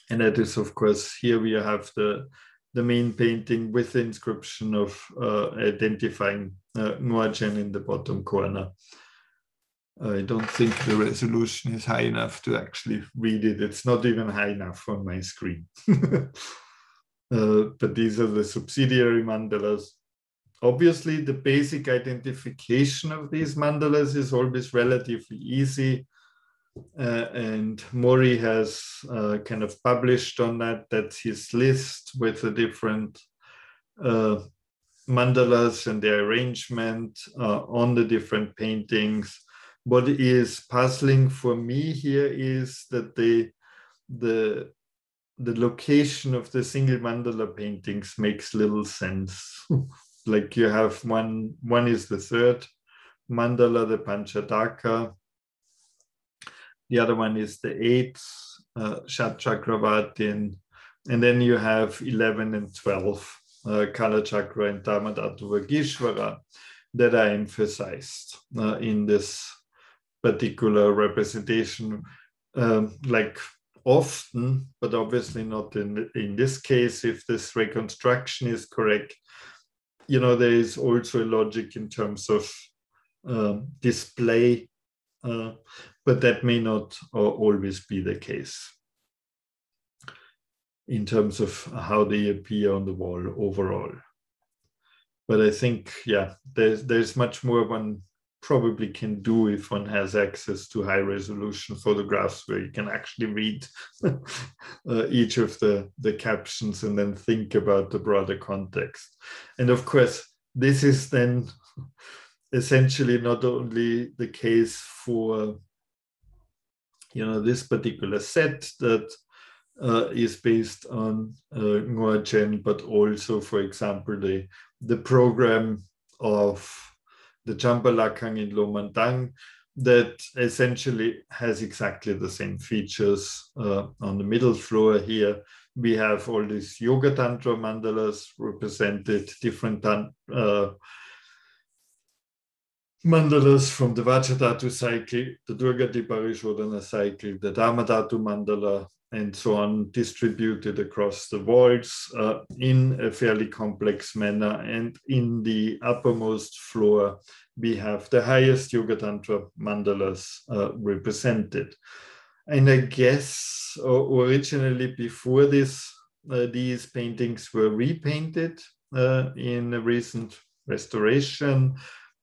And that is, of course, here we have the main painting with the inscription of identifying Ngorchen in the bottom corner. I don't think the resolution is high enough to actually read it. It's not even high enough on my screen. But these are the subsidiary mandalas. Obviously, the basic identification of these mandalas is always relatively easy. And Mori has kind of published on that. That's his list with the different mandalas and their arrangement on the different paintings. What is puzzling for me here is that the location of the single mandala paintings makes little sense. Like you have one is the third mandala, the Panchadaka. The other one is the 8th, Shatchakravati, and then you have 11 and 12, Kalachakra and Dharmadhatu Vagishvara, that are emphasized in this particular representation, like often, but obviously not in this case. If this reconstruction is correct, you know, there is also a logic in terms of display, but that may not always be the case. in terms of how they appear on the wall overall. But I think, yeah, there's much more one probably can do if one has access to high resolution photographs where you can actually read each of the captions and then think about the broader context. And of course, this is then essentially not only the case for, you know, this particular set that is based on Ngorchen, but also, for example, the program of the Chambalakang in Lomandang that essentially has exactly the same features. On the middle floor here, we have all these Yoga Tantra mandalas represented, different mandalas from the Vajradhatu cycle, the Durgati Parishodhana cycle, the Dharmadhatu mandala, and so on, distributed across the walls in a fairly complex manner. And in the uppermost floor, we have the highest Yoga Tantra mandalas represented. And I guess originally before this, these paintings were repainted in a recent restoration.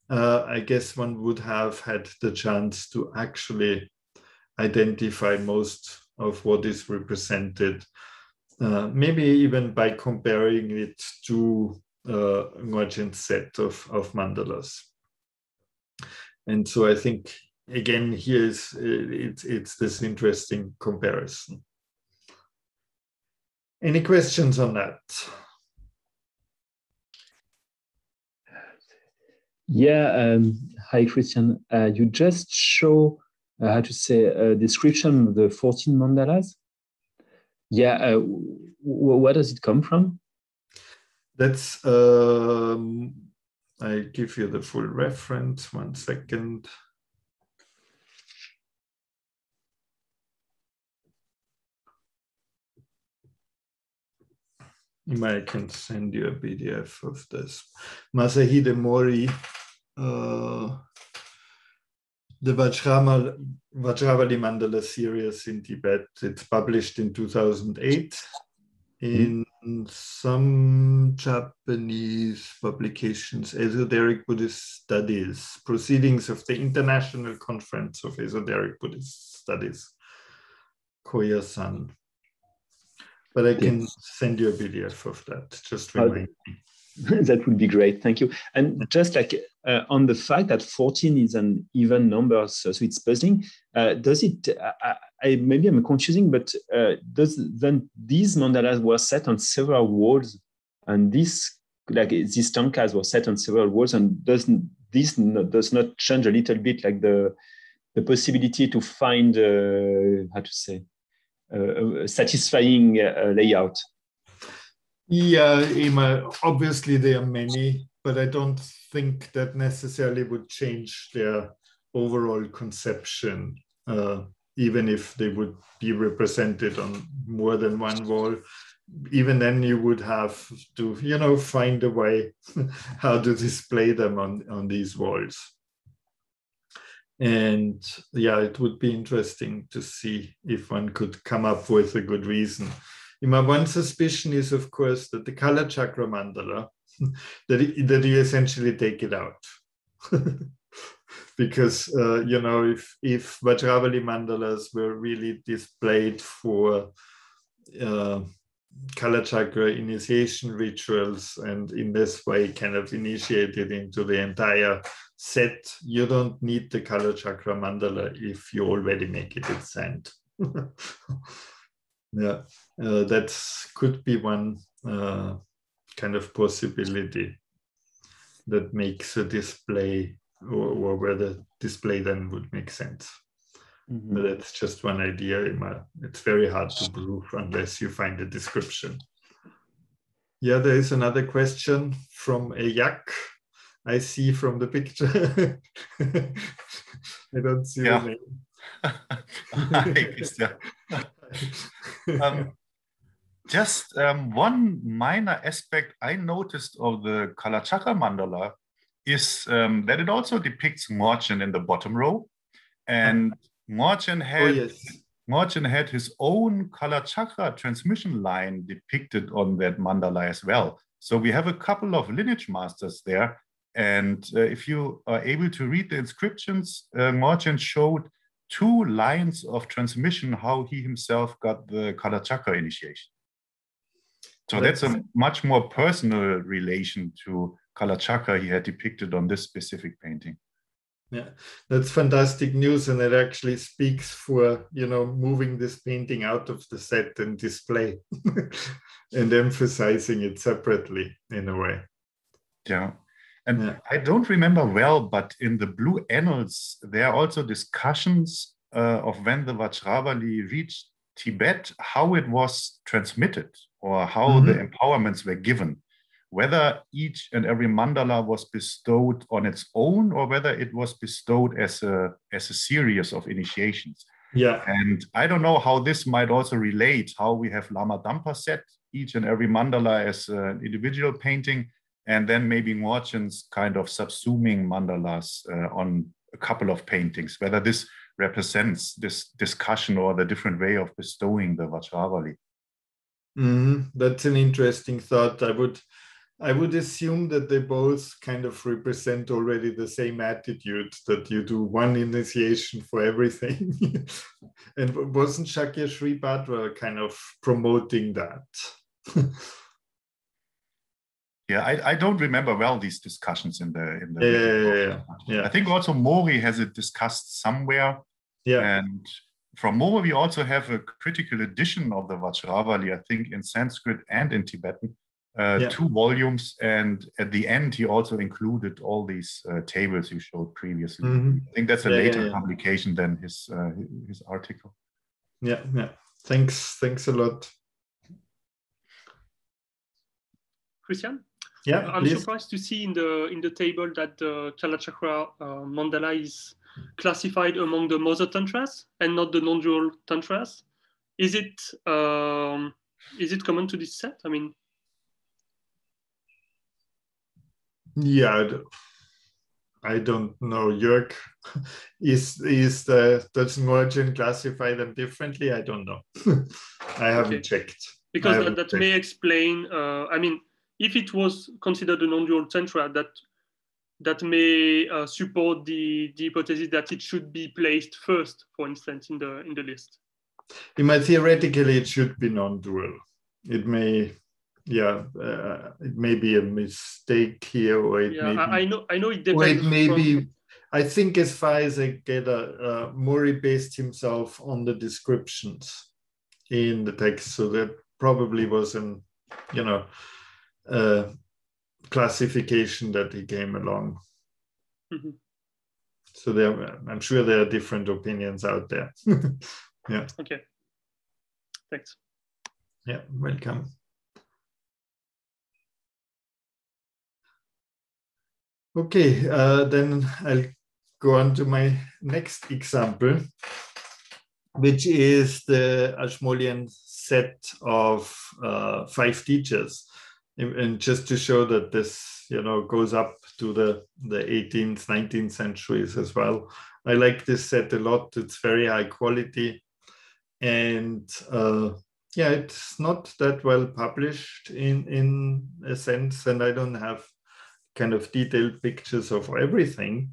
I guess one would have had the chance to actually identify most of what is represented, maybe even by comparing it to Ngorchen's set of mandalas. And so I think, again, here it's this interesting comparison. Any questions on that? Yeah, hi, Christian. You just show, how to say, a description of the 14 mandalas. Yeah, where does it come from? That's, I give you the full reference, 1 second. I can send you a PDF of this. Masahide Mori, the Vajravali Mandala series in Tibet. It's published in 2008 in some Japanese publications, Esoteric Buddhist Studies, Proceedings of the International Conference of Esoteric Buddhist Studies, Koya-san. But I can send you a PDF of that, just remind me. That would be great, thank you. And just like on the fact that 14 is an even number, so it's puzzling, does it, maybe I'm confusing, but then these mandalas were set on several walls, and these tankas were set on several walls, and does not change a little bit like the possibility to find, how to say, satisfying layout? Yeah, Emma, obviously there are many, but I don't think that necessarily would change their overall conception, even if they would be represented on more than one wall. Even then you would have to, you know, find a way how to display them on these walls. And yeah, it would be interesting to see if one could come up with a good reason. My one suspicion is, of course, that the Kala Chakra mandala, that you essentially take it out. Because, you know, if Vajravali mandalas were really displayed for Kala Chakra initiation rituals and in this way kind of initiated into the entire set, you don't need the Kala Chakra mandala if you already make it in sand. Yeah, that could be one kind of possibility that makes a display, or where the display then would make sense. Mm-hmm. But that's just one idea. It's very hard to prove unless you find a description. Yeah, there is another question from Eika. I see from the picture. I don't see the name. Hi, Christian. Just one minor aspect I noticed of the Kala Chakra mandala is that it also depicts Ngorchen in the bottom row. And Ngorchen Ngorchen had his own color chakra transmission line depicted on that mandala as well. So we have a couple of lineage masters there. And if you are able to read the inscriptions, Ngorchen showed 2 lines of transmission, how he himself got the color chakra initiation. So that's a much more personal relation to color chakra he had depicted on this specific painting. Yeah, that's fantastic news, and it actually speaks for, you know, moving this painting out of the set and display and emphasizing it separately in a way. Yeah, and I don't remember well, but in the Blue Annals, there are also discussions of when the Vajravali reached Tibet, how it was transmitted or how the empowerments were given. Whether each and every mandala was bestowed on its own or whether it was bestowed as a series of initiations. Yeah. And I don't know how this might also relate, how we have Lama Dampa set each and every mandala as an individual painting, and then maybe Ngorchen's kind of subsuming mandalas on a couple of paintings, whether this represents this discussion or the different way of bestowing the Vajravali. That's an interesting thought. I would assume that they both kind of represent already the same attitude, that you do one initiation for everything. And wasn't Shakya Sri Bhadra kind of promoting that? Yeah, I don't remember well these discussions in the yeah. I think also Mori has it discussed somewhere. Yeah. And from Mori, we also have a critical edition of the Vajravali, I think in Sanskrit and in Tibetan. 2 volumes, and at the end he also included all these tables you showed previously. I think that's a later publication than his article. Yeah. Thanks a lot, Christian. Yeah, I'm please. surprised to see in the table that the Kalachakra mandala is classified among the mother tantras and not the non-dual tantras. Is it common to this set? I mean. Yeah, I don't know. Jörg, does Ngorchen classify them differently? I don't know. I haven't checked. Because that may explain. I mean, if it was considered a non-dual tantra, that may support the hypothesis that it should be placed first, for instance, in the list. Theoretically, it should be non-dual. It may. It may be a mistake here, or it may be, I know it depends. Or it may be. I think, as far as I get, Mori based himself on the descriptions in the text, so that probably was an, classification that he came along. So I'm sure there are different opinions out there. Yeah. Okay. Thanks. Yeah. Welcome. Okay, then I'll go on to my next example, which is the Ashmolean set of 5 teachers. And just to show that this, goes up to the 18th, 19th centuries as well. I like this set a lot. It's very high quality. And it's not that well published in a sense, and I don't have kind of detailed pictures of everything.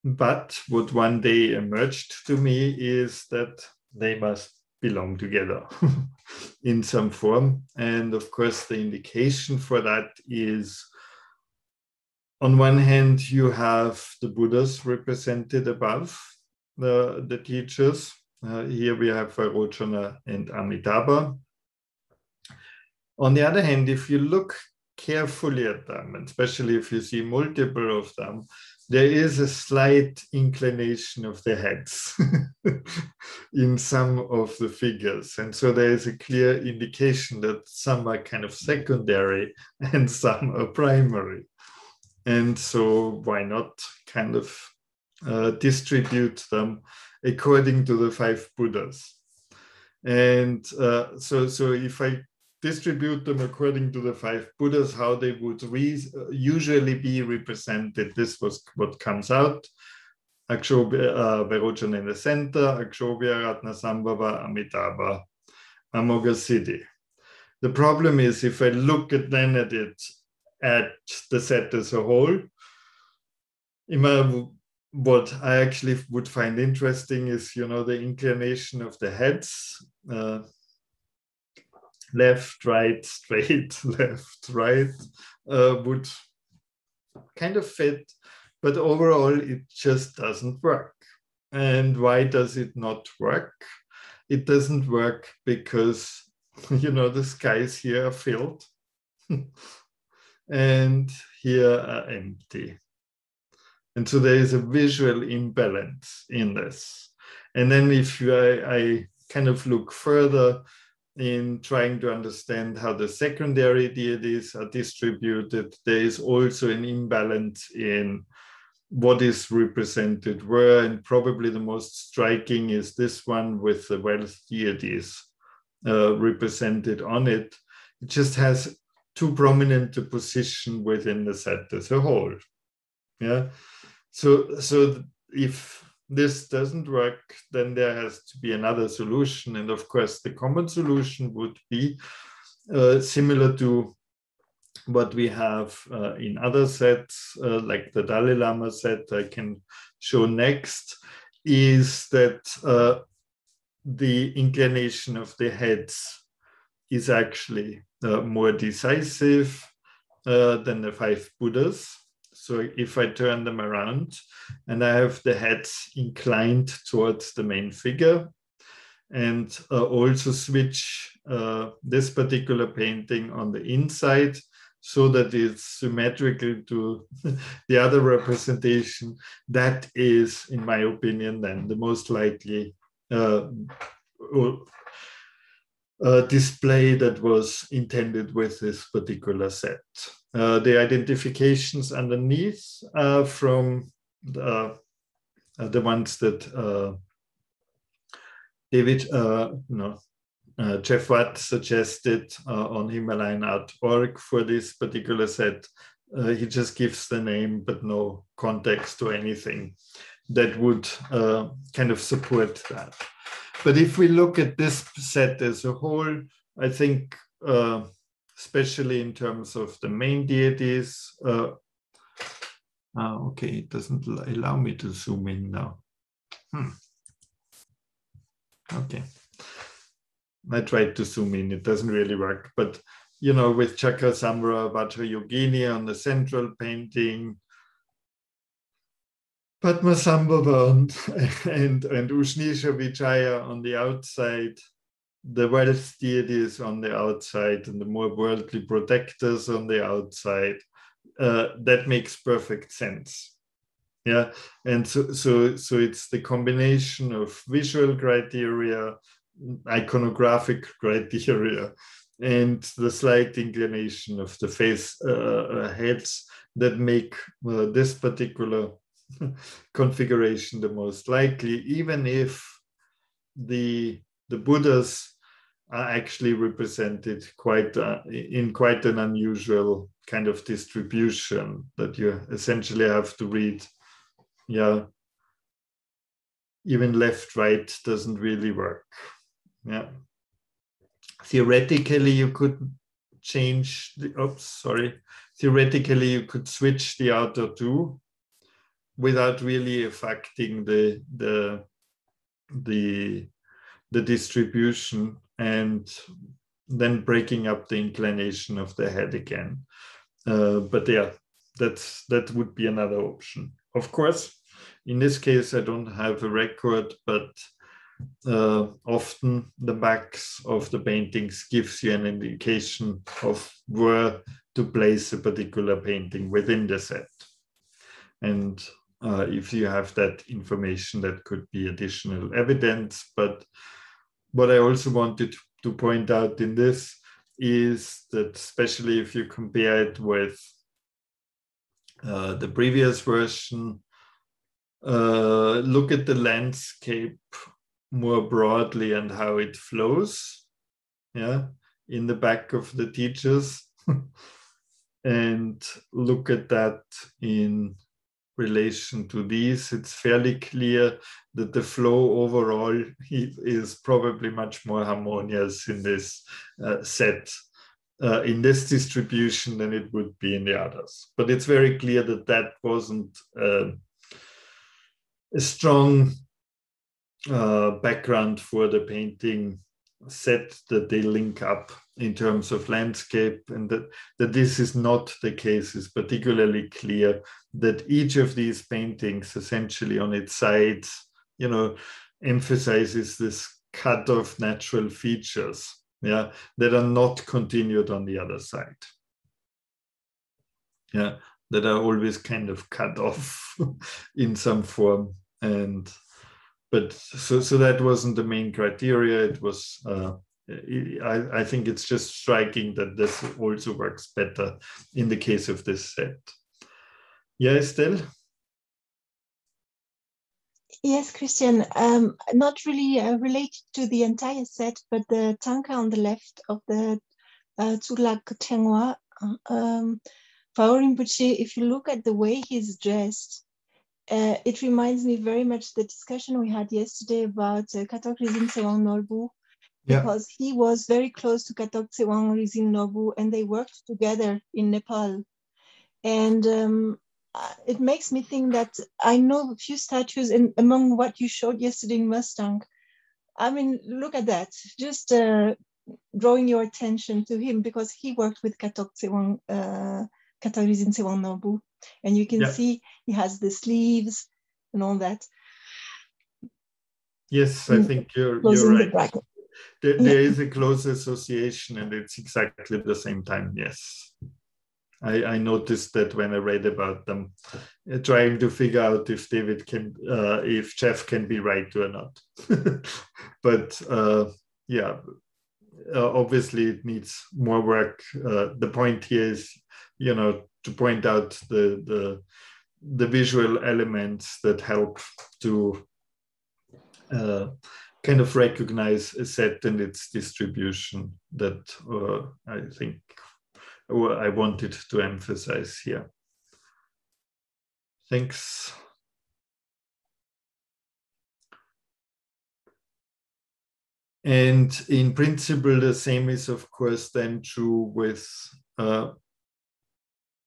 But what one day emerged to me is that they must belong together in some form. And of course, the indication for that is, on one hand, you have the Buddhas represented above the teachers. Here we have Vairochana and Amitabha. On the other hand, if you look carefully at them, and especially if you see multiple of them, there is a slight inclination of the heads in some of the figures. And so there is a clear indication that some are kind of secondary and some are primary. And so why not kind of distribute them according to the 5 Buddhas? And so if I distribute them according to the 5 Buddhas, how they would usually be represented, this was what comes out. Vairocana in the center, Akshobhya, Ratnasambhava, Amitabha, Amoghasiddhi. The problem is, if I look at the set as a whole, what I actually would find interesting is, the inclination of the heads, left, right, straight, left, right, would kind of fit, but overall it just doesn't work. And why does it not work? It doesn't work because, the skies here are filled and here are empty. And so there is a visual imbalance in this. And then if I kind of look further in trying to understand how the secondary deities are distributed, there is also an imbalance in what is represented where, and probably the most striking is this one with the wealth deities represented on it. It just has too prominent a position within the set as a whole. Yeah. So if this doesn't work, then there has to be another solution. And of course, the common solution would be similar to what we have in other sets, like the Dalai Lama set I can show next, is that the inclination of the heads is actually more decisive than the 5 Buddhas. So if I turn them around and I have the heads inclined towards the main figure, and also switch this particular painting on the inside so that it's symmetrical to the other representation, that is, in my opinion, then the most likely display that was intended with this particular set. The identifications underneath are from the ones that Jeff Watt suggested on Himalayan.org for this particular set. He just gives the name, but no context or anything that would kind of support that. But if we look at this set as a whole, I think, especially in terms of the main deities, okay, it doesn't allow me to zoom in now. Okay. I tried to zoom in, it doesn't really work. But, with Chakrasamvara, Vajrayogini on the central painting, Padmasambhava and Ushnisha Vijaya on the outside, the wealth deities on the outside, and the more worldly protectors on the outside, that makes perfect sense. Yeah, and so it's the combination of visual criteria, iconographic criteria, and the slight inclination of the face heads that make this particular configuration the most likely, even if the Buddhas are actually represented in quite an unusual kind of distribution that you essentially have to read. Yeah, even left, right doesn't really work. Yeah, theoretically you could change theoretically you could switch the outer two without really affecting the distribution, and then breaking up the inclination of the head again. But yeah, that would be another option. Of course, in this case, I don't have a record, but often the backs of the paintings gives you an indication of where to place a particular painting within the set. And if you have that information, that could be additional evidence. But what I also wanted to point out in this is that, especially if you compare it with the previous version, look at the landscape more broadly and how it flows, yeah, in the back of the teachers, and look at that in relation to these, it's fairly clear that the flow overall is probably much more harmonious in this set, in this distribution than it would be in the others. But it's very clear that that wasn't a strong background for the painting set, that they link up in terms of landscape, and that this is not the case. Is particularly clear that each of these paintings essentially on its sides, you know, emphasizes this cut of natural features, yeah, that are not continued on the other side, yeah, that are always kind of cut off in some form. And but so that wasn't the main criteria. It was I think it's just striking that this also works better in the case of this set. Yeah, Estelle? Yes, Christian, not really related to the entire set, but the tanka on the left of the Tsulak Tengwa, Pao Rinpoche, if you look at the way he's dressed, it reminds me very much the discussion we had yesterday about Katok Rizin Sewang Norbu, because he was very close to Katok Sewang Rizin Norbu, and they worked together in Nepal. And it makes me think that I know a few statues among what you showed yesterday in Mustang. I mean, look at that, just drawing your attention to him, because he worked with Katok Rizin Sewang Norbu. And you can see he has the sleeves and all that. Yes, I think you're right. There is a close association, and it's exactly the same time, yes. I noticed that when I read about them, trying to figure out if David can, if Jeff can be right or not. But yeah, obviously it needs more work. The point here is, you know, to point out the visual elements that help to kind of recognize a set and its distribution, that I think I wanted to emphasize here. Thanks. And in principle, the same is of course then true with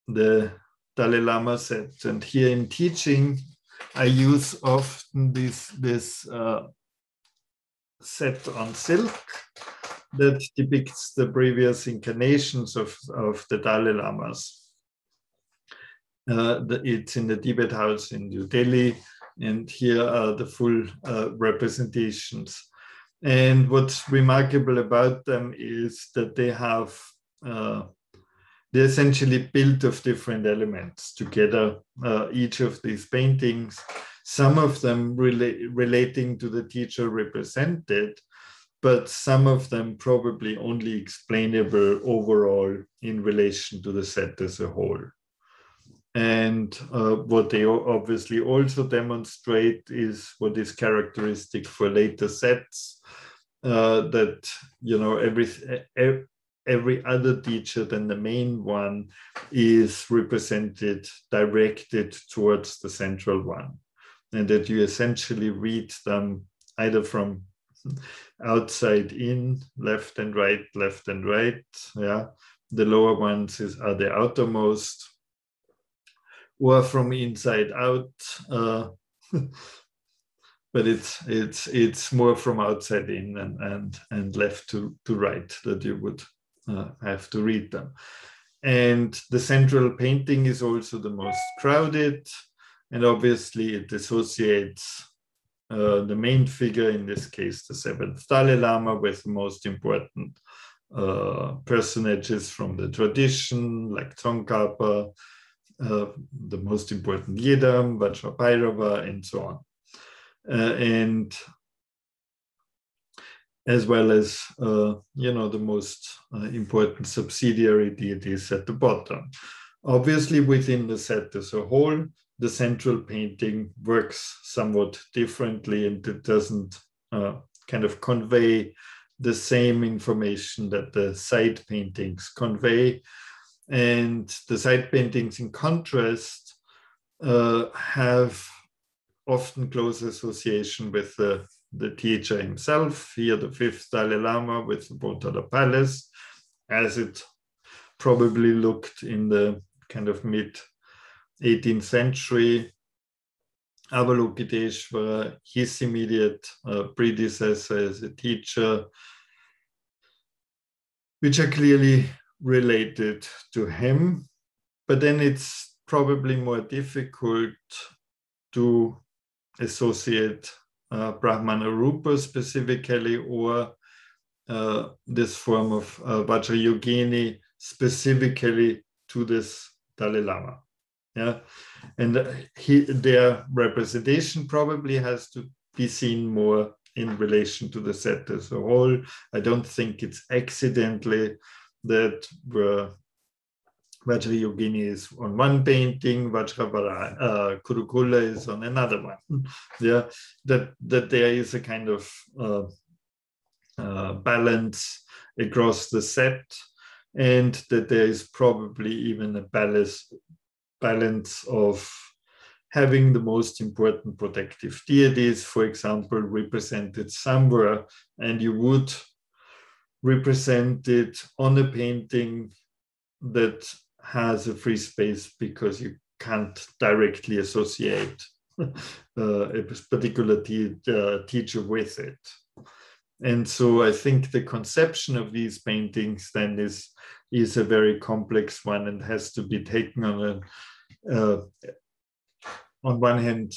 the Dalai Lama set. And here in teaching, I use often this set on silk that depicts the previous incarnations of the Dalai Lamas. It's in the Tibet house in New Delhi, and here are the full representations. And what's remarkable about them is that they have they're essentially built of different elements together, each of these paintings, some of them relating to the teacher represented, but some of them probably only explainable overall in relation to the set as a whole. And what they obviously also demonstrate is what is characteristic for later sets, that, you know, every other teacher than the main one is represented, directed towards the central one, and that you essentially read them either from outside in, left and right, yeah. The lower ones are the outermost, or from inside out, but it's more from outside in and left to right that you would have to read them. And the central painting is also the most crowded, and obviously it associates the main figure, in this case the 7th Dalai Lama, with the most important personages from the tradition, like Tsongkhapa, the most important Yidam, Vajrabhairava, and so on. And as well as, you know, the most important subsidiary deities at the bottom. Obviously, within the set as a whole, the central painting works somewhat differently, and it doesn't kind of convey the same information that the side paintings convey. And the side paintings, in contrast, have often close association with the teacher himself. Here, the 5th Dalai Lama with the Potala Palace, as it probably looked in the kind of mid-18th century. Avalokiteshvara, his immediate predecessor as a teacher, which are clearly related to him. But then it's probably more difficult to associate Brahmana Rupa specifically, or this form of Vajrayogini specifically to this Dalai Lama. Yeah, and their representation probably has to be seen more in relation to the set as a whole. I don't think it's accidentally that Vajrayogini is on one painting, Vajravali, Kurukula is on another one. Yeah, that there is a kind of balance across the set, and that there is probably even a balance of having the most important protective deities, for example, represented somewhere, and you would represent it on a painting that has a free space because you can't directly associate a particular teacher with it. And so I think the conception of these paintings then is a very complex one and has to be taken on one hand,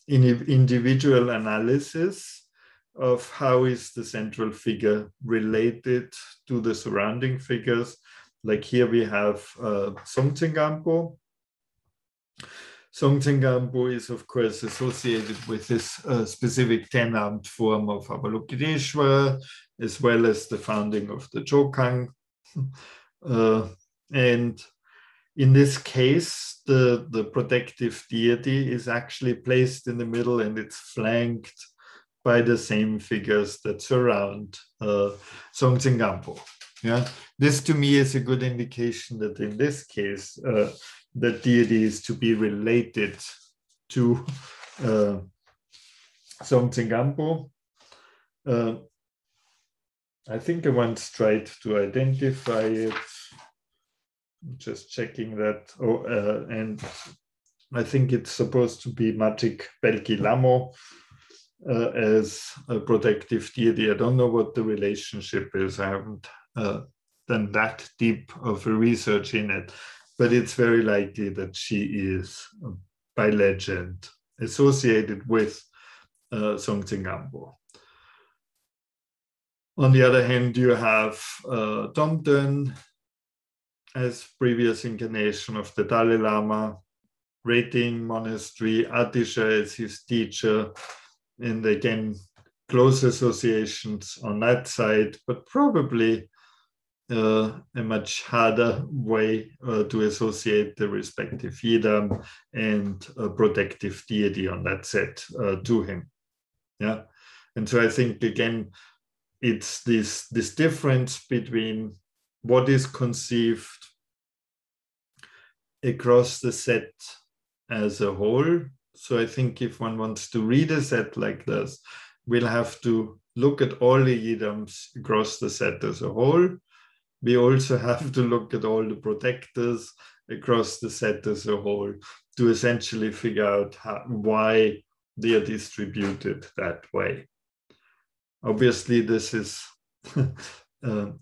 in individual analysis of how is the central figure related to the surrounding figures. Like here we have Songtsen Gampo. Songtsen Gampo is, of course, associated with this specific 10-armed form of Avalokiteshvara, as well as the founding of the Chokang. And in this case, the protective deity is actually placed in the middle, and it's flanked by the same figures that surround Songtsen Gampo. Yeah, this to me is a good indication that in this case, the deity is to be related to Songtsen Gampo. I think I once tried to identify it. Just checking that. And I think it's supposed to be Magic Belki Lamo as a protective deity. I don't know what the relationship is. I haven't done that deep of a research in it, but it's very likely that she is, by legend, associated with Songtsen Gampo. On the other hand, you have Tomten as previous incarnation of the Dalai Lama, Rating Monastery, Atisha as his teacher, and again, close associations on that side, but probably a much harder way to associate the respective yidam and a protective deity on that set to him. Yeah, and so I think again, it's this difference between what is conceived across the set as a whole. So I think if one wants to read a set like this, we'll have to look at all the yidams across the set as a whole. We also have to look at all the protectors across the set as a whole to essentially figure out why they are distributed that way. Obviously, this is,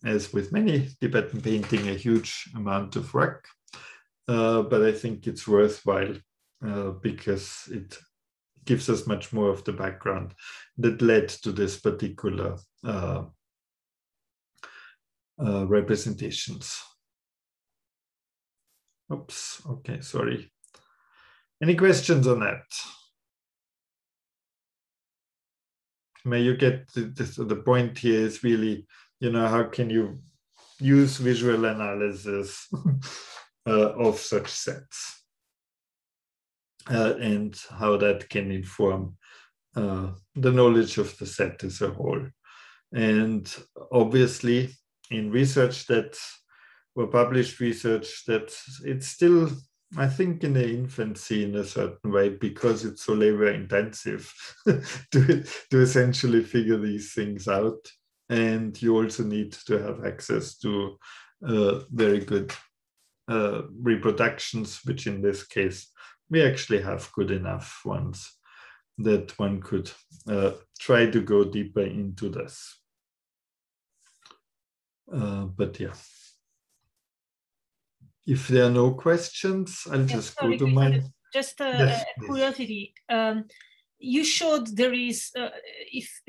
as with many Tibetan painting, a huge amount of work, but I think it's worthwhile because it gives us much more of the background that led to this particular representations. Oops, okay, sorry. Any questions on that? May you get the point here is really, how can you use visual analysis of such sets and how that can inform the knowledge of the set as a whole. And obviously, in research that, or published research, that it's still I think in the infancy in a certain way, because it's so labor intensive to essentially figure these things out. And you also need to have access to very good reproductions, which in this case, we actually have good enough ones that one could try to go deeper into this. But yeah. If there are no questions, I'll just go to mine. Just a curiosity. You showed there is,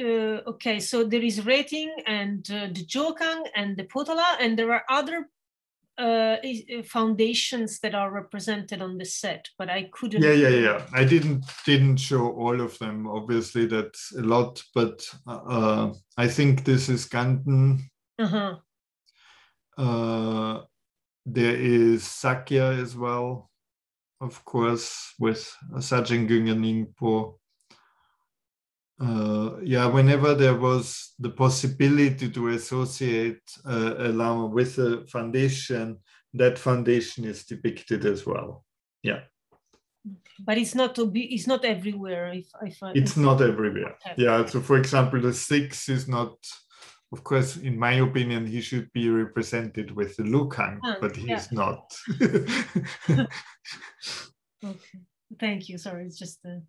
okay, so there is rating and the Jokang and the Potala, and there are other foundations that are represented on the set, but I couldn't. Yeah. I didn't show all of them. Obviously, that's a lot, but I think this is Ganten. There is Sakya as well, of course, with Sajin Gyungya Ningpo. Whenever there was the possibility to associate a Lama with a foundation, that foundation is depicted as well. Yeah. But it's not everywhere. It's not everywhere. Okay. Yeah. So, for example, the 6 is not. Of course, in my opinion, he should be represented with the Lukang, but he's not. Okay, thank you. Sorry, it's just the.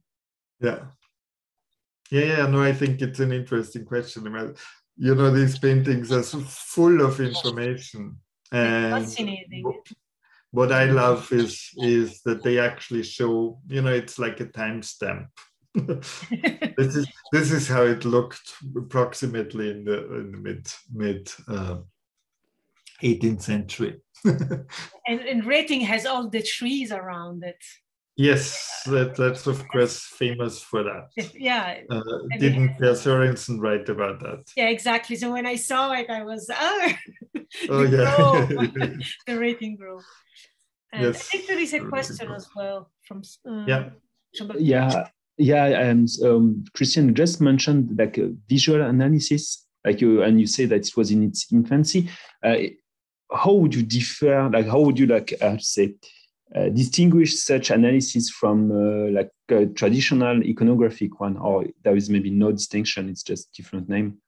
No, I think it's an interesting question. You know, these paintings are so full of information, and fascinating. What I love is that they actually show. You know, it's like a timestamp. This is how it looked approximately in the mid 18th century. and rating has all the trees around it. Yes, that's of course famous for that. Yeah. Didn't Per Sørensen write about that? Yeah, exactly. So when I saw it, I was the rating grove. And yes. I think there is a question as well from and Christian just mentioned like visual analysis, and you say that it was in its infancy. How would you differ? Like, how would you distinguish such analysis from like a traditional iconographic one, or there is maybe no distinction? It's just different name.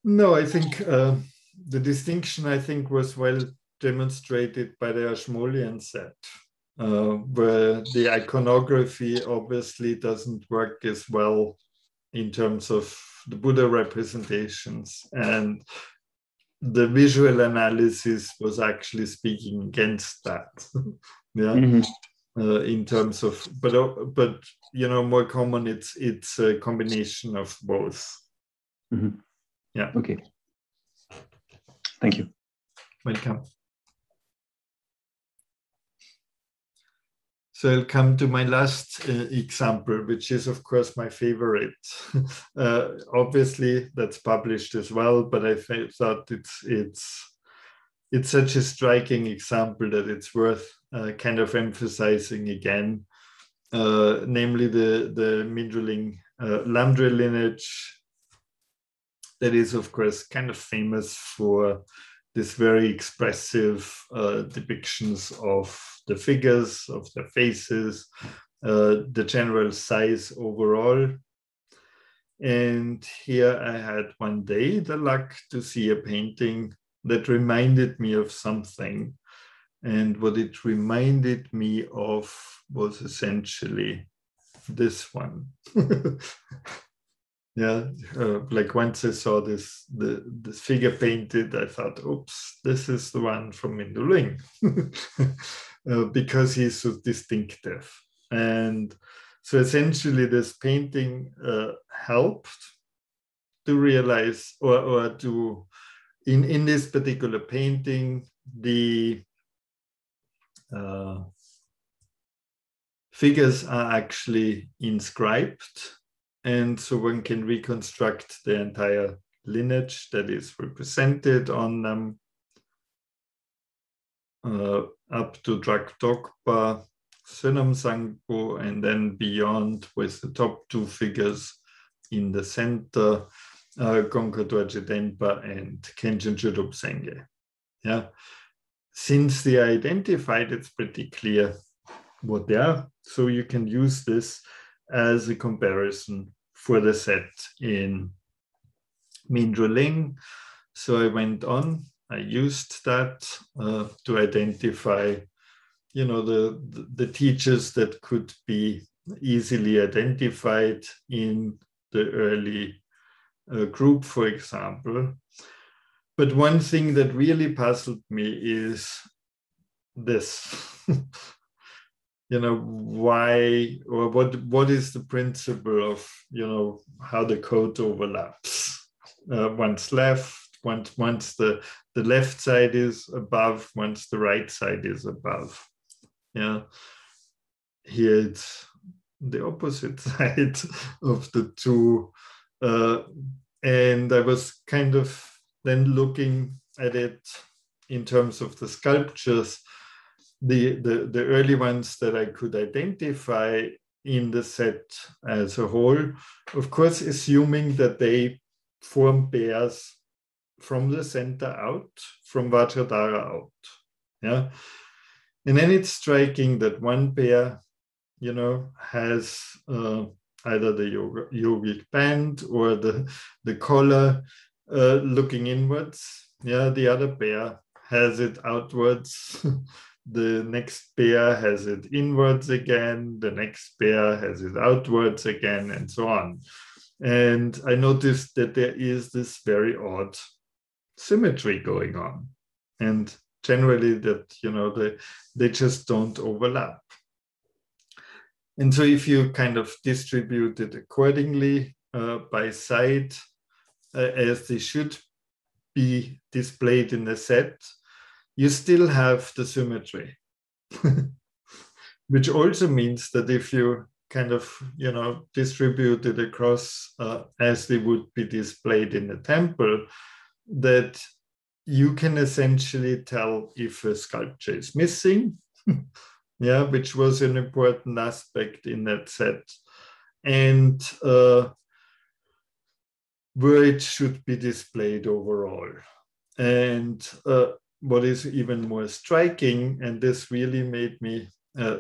No, I think the distinction was well demonstrated by the Ashmolean set. Where the iconography obviously doesn't work as well in terms of the Buddha representations, and the visual analysis was actually speaking against that. In terms of, but you know, more common, it's a combination of both. Yeah. Okay. Thank you. Welcome. So I'll come to my last example, which is, of course, my favorite. Obviously, that's published as well, but I thought it's such a striking example that it's worth kind of emphasizing again, namely the Mindreling Lamdre lineage that is, of course, kind of famous for this very expressive depictions of the figures, of the faces, the general size overall. And here I had one day the luck to see a painting that reminded me of something. And what it reminded me of was essentially this one. Like once I saw this figure painted, I thought, oops, this is the one from Mindreling. Because he's so distinctive. And so essentially this painting helped to realize, or to, in this particular painting, the figures are actually inscribed. And so one can reconstruct the entire lineage that is represented on them. Up to Draktokpa, Sönam Sangpo, and then beyond with the top 2 figures in the center, Gongka Dorje Denpa and Khenchen Chödrop Senge. Yeah. since they are identified, it's pretty clear what they are. So you can use this as a comparison for the set in Mindraling. So I went on, I used that to identify, you know, the teachers that could be easily identified in the early group, for example. But one thing that really puzzled me is this. You know, why, or what is the principle of, you know, how the code overlaps? Once left, once the left side is above, once the right side is above. Yeah, here it's the opposite side of the two. And I was kind of then looking at it in terms of the sculptures, the early ones that I could identify in the set as a whole, of course, assuming that they form pairs from the center out, from Vajradhara out. Yeah. And then it's striking that one pair, you know, has either the yogic band or the collar looking inwards. Yeah, the other pair has it outwards. The next pair has it inwards again. The next pair has it outwards again, and so on. And I noticed that there is this very odd symmetry going on. And generally that, you know, they just don't overlap. And so if you kind of distribute it accordingly by side, as they should be displayed in the set, you still have the symmetry, which also means that if you kind of, you know, distribute it across as they would be displayed in the temple, that you can essentially tell if a sculpture is missing, yeah, which was an important aspect in that set, and where it should be displayed overall. And what is even more striking, and this really made me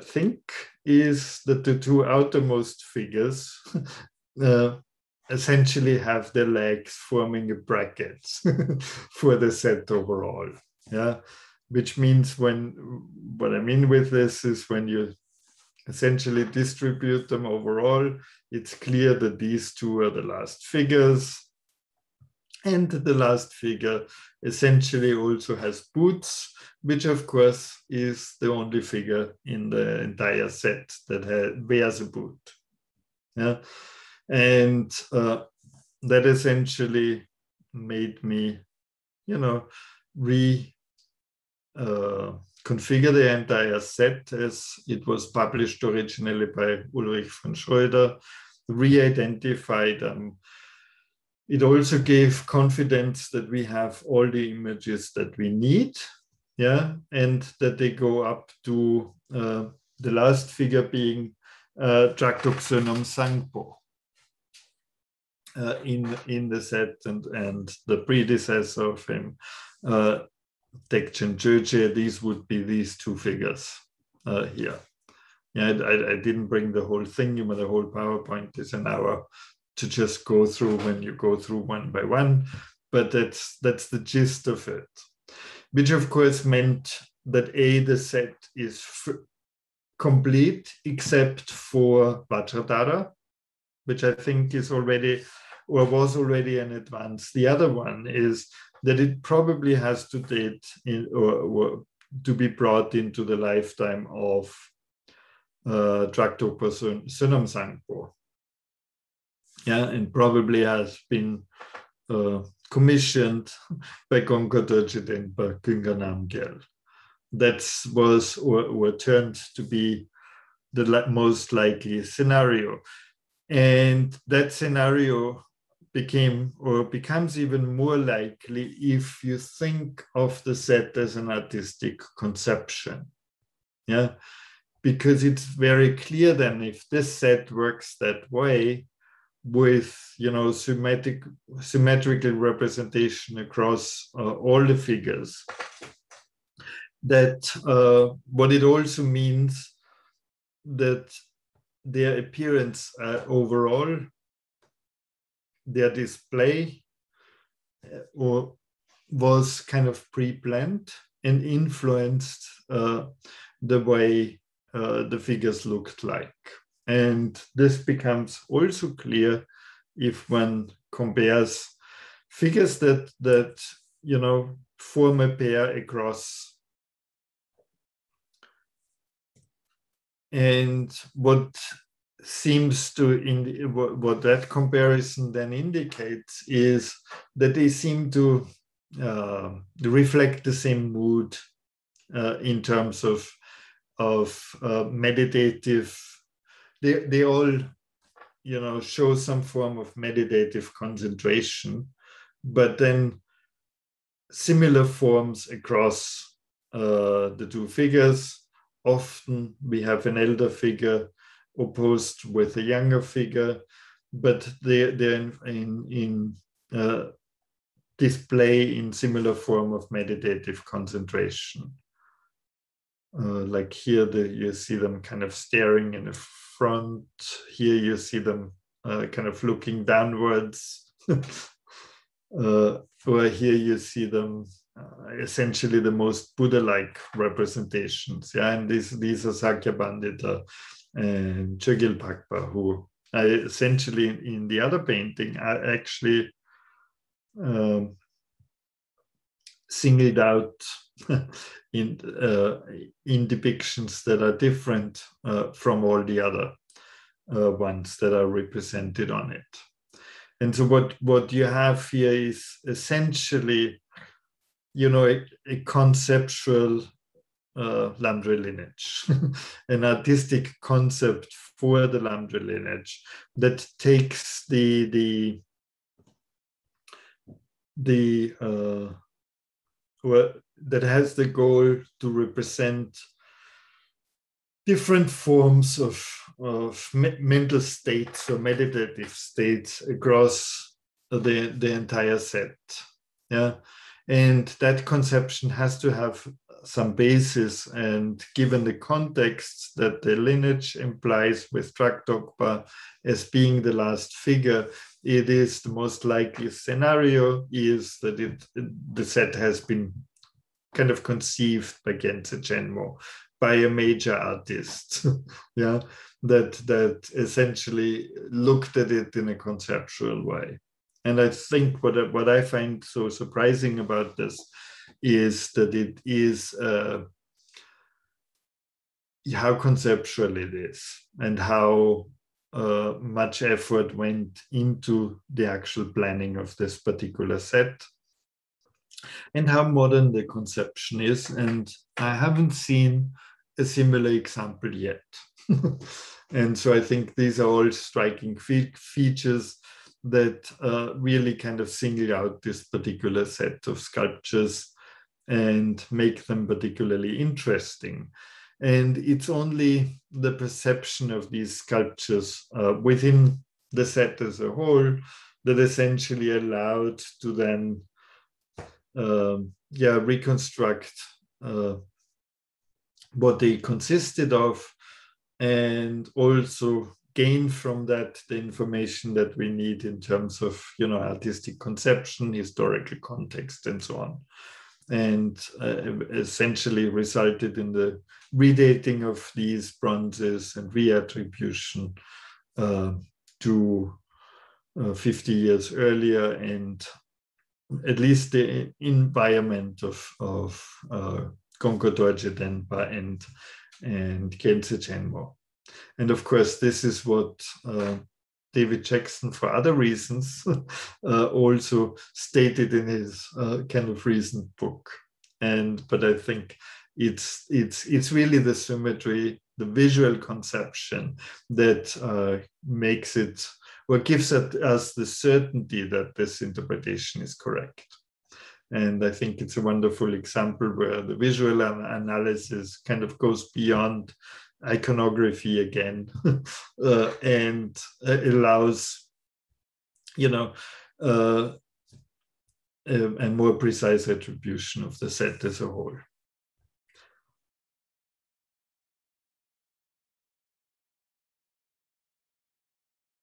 think, is that the two outermost figures essentially have their legs forming a bracket for the set overall. Yeah, which means what I mean with this is when you essentially distribute them overall, it's clear that these two are the last figures. And the last figure essentially also has boots, which of course is the only figure in the entire set that wears a boot. Yeah, and that essentially made me, you know, configure the entire set as it was published originally by Ulrich von Schröder, re-identify them. It also gave confidence that we have all the images that we need, yeah, and that they go up to the last figure being Traktoksönam Sangpo in the set, and the predecessor of him, Dekchen Chöche. These would be these two figures here. Yeah, I didn't bring the whole thing, you know, the whole PowerPoint is an hour to just go through when you go through one by one, but that's the gist of it, which of course meant that the set is complete except for Vajradhara, which I think is already, or was already an advance. The other one is that it probably has to date in, or to be brought into the lifetime of Traktoksönam Sangpo. Yeah, and probably has been commissioned by Gongpa Dorje Denpa Künga Namgyal. That was or turned to be the most likely scenario. And that scenario became or becomes even more likely if you think of the set as an artistic conception. Yeah, because it's very clear then if this set works that way, with, you know, symmetrical representation across all the figures, that what it also means that their appearance overall, their display was kind of pre-planned and influenced the way the figures looked like. And this becomes also clear if one compares figures that you know, form a pair across. And what seems to, what that comparison then indicates is that they seem to reflect the same mood in terms of meditative. They all, you know, show some form of meditative concentration, but then similar forms across the two figures. Often we have an elder figure opposed with a younger figure, but they're in display in similar form of meditative concentration. Like here, you see them kind of staring in the front. Here you see them kind of looking downwards. Or here you see them essentially the most Buddha-like representations. Yeah, and these are Sakya Pandita and Chögyal Pakpa, who I essentially in the other painting I actually singled out in depictions that are different from all the other ones that are represented on it. And so what you have here is essentially, you know, a conceptual Lamdre lineage, an artistic concept for the Lamdre lineage that takes that has the goal to represent different forms of mental states or meditative states across the entire set. Yeah, and that conception has to have some basis, and given the context that the lineage implies with Traktokpa as being the last figure, it is the most likely scenario is that the set has been kind of conceived by Gense Chenmo, by a major artist, yeah, that essentially looked at it in a conceptual way. And I think what I find so surprising about this is that it is how conceptual it is, and how much effort went into the actual planning of this particular set, and how modern the conception is. And I haven't seen a similar example yet. And so I think these are all striking features that really kind of single out this particular set of sculptures and make them particularly interesting. And it's only the perception of these sculptures within the set as a whole that essentially allowed to then reconstruct what they consisted of, and also gain from that the information that we need in terms of, you know, artistic conception, historical context, and so on. And essentially resulted in the redating of these bronzes and reattribution to 50 years earlier, and at least the environment of Gongko Dorje Denpa and Gense Chenmo. And of course, this is what David Jackson, for other reasons, also stated in his kind of recent book. But I think it's really the symmetry, the visual conception that makes it, or gives us the certainty that this interpretation is correct. And I think it's a wonderful example where the visual analysis kind of goes beyond iconography again, and allows, you know, a more precise attribution of the set as a whole.